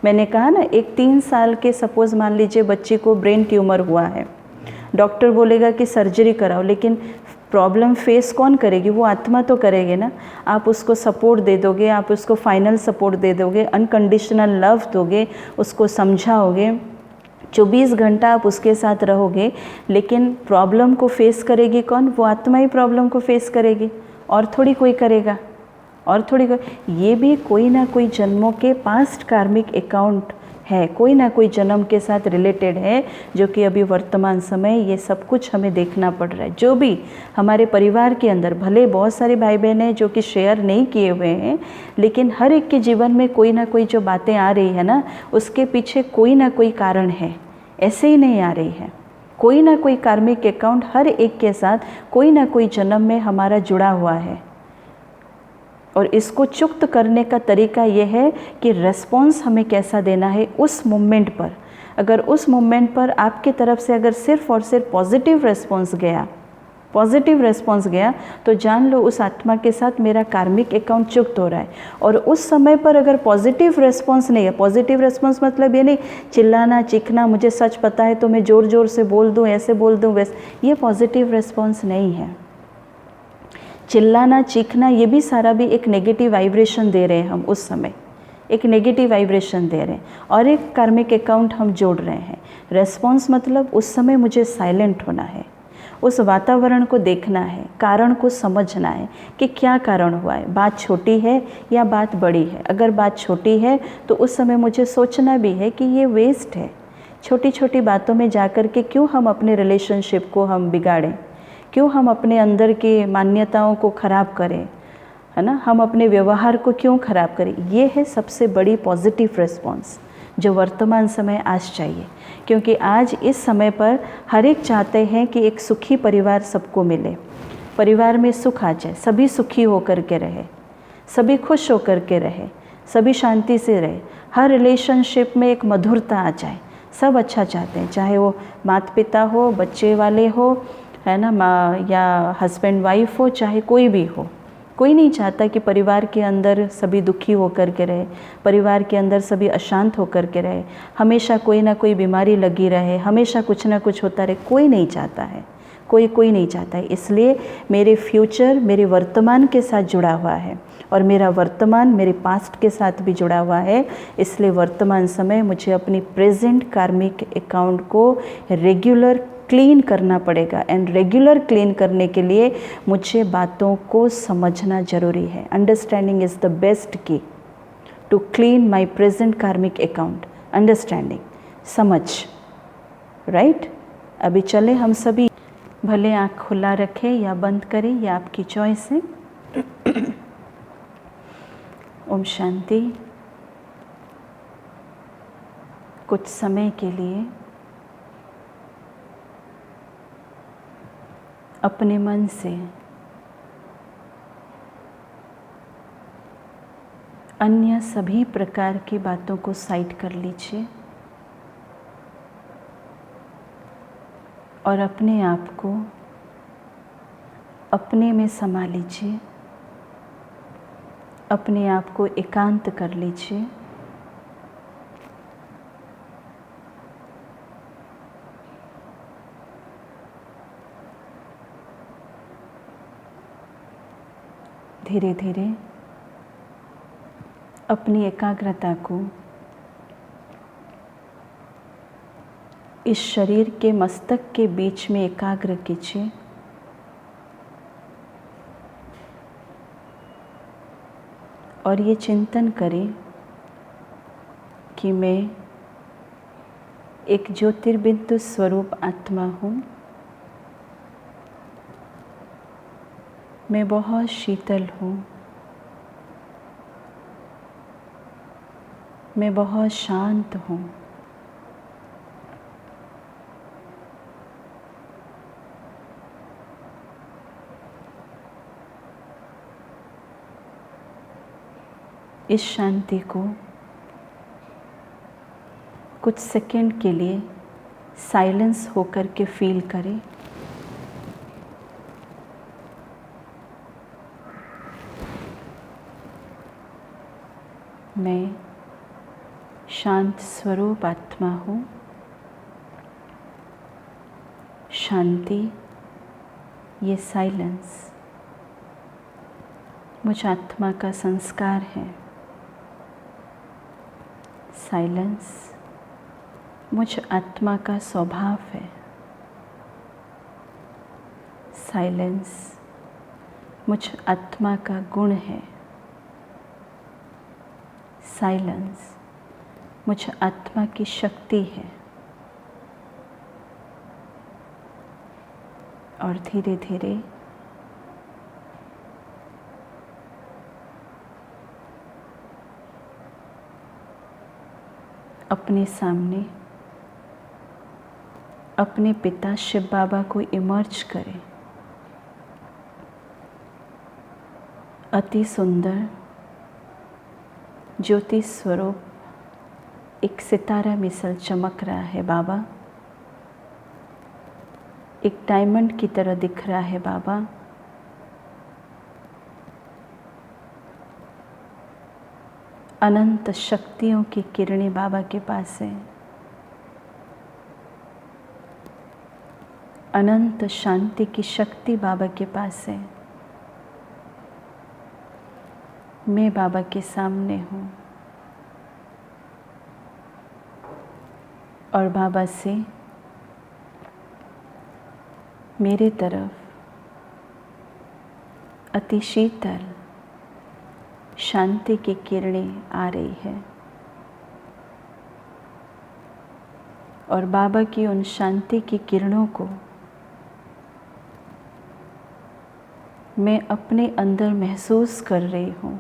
मैंने कहा ना, एक 3 साल के सपोज़ मान लीजिए बच्ची को ब्रेन ट्यूमर हुआ है, डॉक्टर बोलेगा कि सर्जरी कराओ, लेकिन प्रॉब्लम फेस कौन करेगी? वो आत्मा तो करेगी ना। आप उसको सपोर्ट दे दोगे, आप उसको फाइनल सपोर्ट दे दोगे, अनकंडीशनल लव दोगे, उसको समझाओगे, 24 घंटा आप उसके साथ रहोगे, लेकिन प्रॉब्लम को फेस करेगी कौन? वो आत्मा ही प्रॉब्लम को फेस करेगी, और थोड़ी कोई करेगा, और थोड़ी कोई। ये भी कोई ना कोई जन्मों के पास्ट कार्मिक अकाउंट है, कोई ना कोई जन्म के साथ रिलेटेड है, जो कि अभी वर्तमान समय ये सब कुछ हमें देखना पड़ रहा है। जो भी हमारे परिवार के अंदर, भले बहुत सारे भाई बहन हैं जो कि शेयर नहीं किए हुए हैं, लेकिन हर एक के जीवन में कोई ना कोई जो बातें आ रही है ना, उसके पीछे कोई ना कोई कारण है, ऐसे ही नहीं आ रही है। कोई ना कोई कार्मिक अकाउंट हर एक के साथ कोई ना कोई जन्म में हमारा जुड़ा हुआ है, और इसको चुक्त करने का तरीका ये है कि रेस्पॉन्स हमें कैसा देना है उस मोमेंट पर। अगर उस मोमेंट पर आपके तरफ से अगर सिर्फ और सिर्फ पॉजिटिव रेस्पॉन्स गया, पॉजिटिव रेस्पॉन्स गया, तो जान लो उस आत्मा के साथ मेरा कार्मिक अकाउंट चुक्त हो रहा है। और उस समय पर अगर पॉजिटिव रेस्पॉन्स नहीं है, पॉजिटिव रेस्पॉन्स मतलब ये नहीं चिल्लाना चीखना, मुझे सच पता है तो मैं ज़ोर ज़ोर से बोल दूँ, ऐसे बोल दूँ वैसे, ये पॉजिटिव रेस्पॉन्स नहीं है। चिल्लाना चीखना ये भी सारा भी एक नेगेटिव वाइब्रेशन दे रहे हैं हम, उस समय एक नेगेटिव वाइब्रेशन दे रहे हैं और एक कार्मिक अकाउंट हम जोड़ रहे हैं। रेस्पॉन्स मतलब उस समय मुझे साइलेंट होना है, उस वातावरण को देखना है, कारण को समझना है कि क्या कारण हुआ है, बात छोटी है या बात बड़ी है। अगर बात छोटी है तो उस समय मुझे सोचना भी है कि ये वेस्ट है, छोटी छोटी बातों में जाकर के क्यों हम अपने रिलेशनशिप को हम बिगाड़ें, क्यों हम अपने अंदर की मान्यताओं को ख़राब करें, है ना, हम अपने व्यवहार को क्यों ख़राब करें। ये है सबसे बड़ी पॉजिटिव रिस्पॉन्स जो वर्तमान समय आज चाहिए, क्योंकि आज इस समय पर हर एक चाहते हैं कि एक सुखी परिवार सबको मिले, परिवार में सुख आ जाए, सभी सुखी होकर के रहे, सभी खुश होकर के रहे, सभी शांति से रहे, हर रिलेशनशिप में एक मधुरता आ जाए। सब अच्छा चाहते हैं, चाहे वो माता पिता हो, बच्चे वाले हो, है ना, माँ या हस्बैंड वाइफ हो, चाहे कोई भी हो। कोई नहीं चाहता कि परिवार के अंदर सभी दुखी होकर के रहे, परिवार के अंदर सभी अशांत होकर के रहे, हमेशा कोई ना कोई बीमारी लगी रहे, हमेशा कुछ ना कुछ होता रहे। कोई नहीं चाहता है, कोई नहीं चाहता है। इसलिए मेरे फ्यूचर मेरे वर्तमान के साथ जुड़ा हुआ है और मेरा वर्तमान मेरे पास्ट के साथ भी जुड़ा हुआ है। इसलिए वर्तमान समय मुझे अपनी प्रेजेंट कार्मिक अकाउंट को रेगुलर क्लीन करना पड़ेगा, एंड रेगुलर क्लीन करने के लिए मुझे बातों को समझना ज़रूरी है। Understanding is the best key to clean my present karmic account. Understanding, समझ, राइट। अभी चले हम सभी, भले आँख खुला रखें या बंद करें, यह आपकी चॉइस है। ओम शांति। कुछ समय के लिए अपने मन से अन्य सभी प्रकार की बातों को साइड कर लीजिए और अपने आप को अपने में समा लीजिए, अपने आप को एकांत कर लीजिए। धीरे धीरे अपनी एकाग्रता को इस शरीर के मस्तक के बीच में एकाग्र कीजिए। और ये चिंतन करें कि मैं एक ज्योतिर्बिंदु स्वरूप आत्मा हूँ। मैं बहुत शीतल हूँ। मैं बहुत शांत हूँ। इस शांति को कुछ सेकंड के लिए साइलेंस होकर के फील करें। मैं शांत स्वरूप आत्मा हूँ। शांति, ये साइलेंस मुझ आत्मा का संस्कार है। साइलेंस मुझ आत्मा का स्वभाव है। साइलेंस मुझ आत्मा का गुण है। साइलेंस मुझ आत्मा की शक्ति है। और धीरे धीरे अपने सामने अपने पिता शिव बाबा को इमर्ज करें। अति सुंदर ज्योति स्वरूप एक सितारा मिसल चमक रहा है बाबा। एक डायमंड की तरह दिख रहा है बाबा। अनंत शक्तियों की किरणें बाबा के पास है। अनंत शांति की शक्ति बाबा के पास है। मैं बाबा के सामने हूँ और बाबा से मेरे तरफ अति शीतल शांति की किरणें आ रही है। और बाबा की उन शांति की किरणों को मैं अपने अंदर महसूस कर रही हूँ।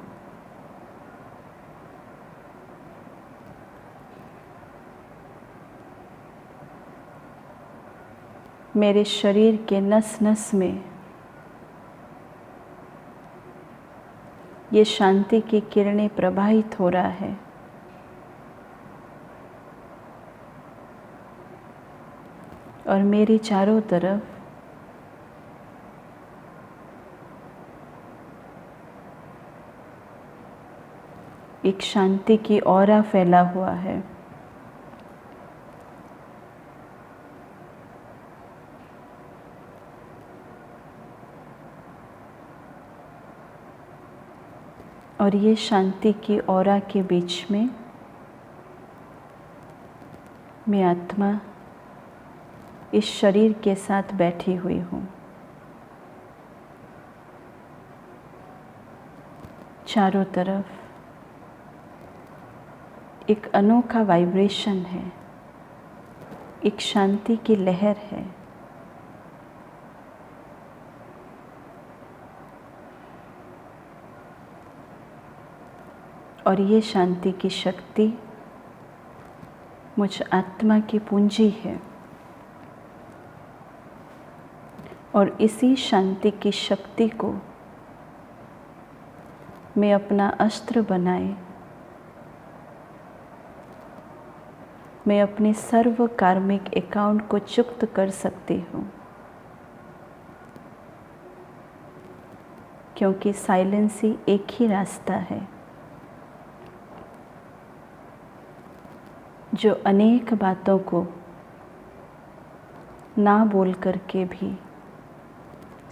मेरे शरीर के नस नस में ये शांति की किरणें प्रवाहित हो रहा है। और मेरे चारों तरफ एक शांति की ऑरा फैला हुआ है। और ये शांति की ऑरा के बीच में मैं आत्मा इस शरीर के साथ बैठी हुई हूँ। चारों तरफ एक अनोखा वाइब्रेशन है। एक शांति की लहर है। और ये शांति की शक्ति मुझ आत्मा की पूंजी है। और इसी शांति की शक्ति को मैं अपना अस्त्र बनाए मैं अपने सर्व कार्मिक अकाउंट को चुक्त कर सकती हूँ। क्योंकि साइलेंस ही एक ही रास्ता है जो अनेक बातों को ना बोल करके भी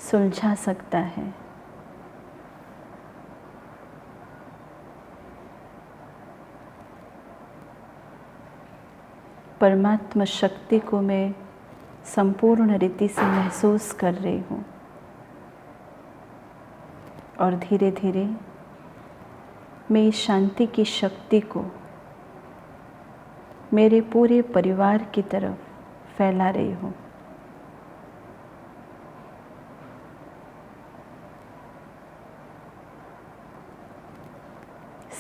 सुलझा सकता है। परमात्मा शक्ति को मैं संपूर्ण रीति से महसूस कर रही हूँ और धीरे धीरे मैं इस शांति की शक्ति को मेरे पूरे परिवार की तरफ फैला रही हूँ।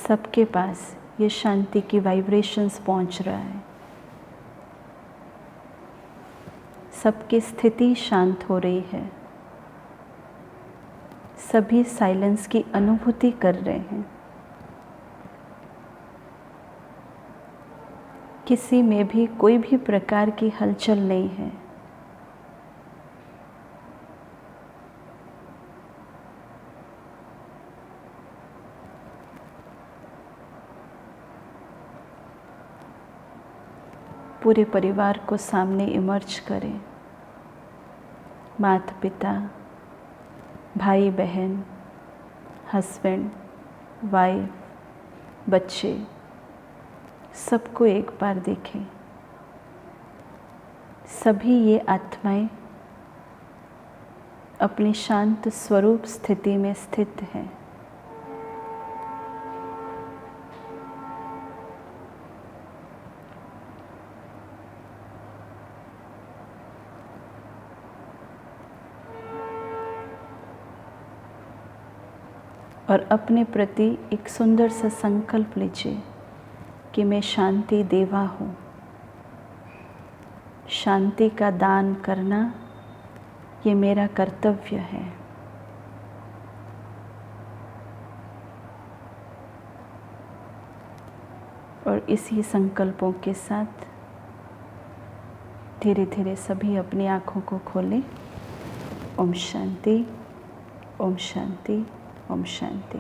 सबके पास ये शांति की वाइब्रेशंस पहुँच रहा है। सबकी स्थिति शांत हो रही है। सभी साइलेंस की अनुभूति कर रहे हैं। किसी में भी कोई भी प्रकार की हलचल नहीं है। पूरे परिवार को सामने इमर्ज करें। माता पिता, भाई बहन, हस्बैंड, वाइफ, बच्चे, सबको एक बार देखें। सभी ये आत्माएं अपनी शांत स्वरूप स्थिति में स्थित हैं। और अपने प्रति एक सुंदर सा संकल्प लीजिए कि मैं शांति देवा हूँ। शांति का दान करना ये मेरा कर्तव्य है। और इसी संकल्पों के साथ धीरे धीरे सभी अपनी आँखों को खोलें। ओम शांति, ओम शांति, ओम शांति।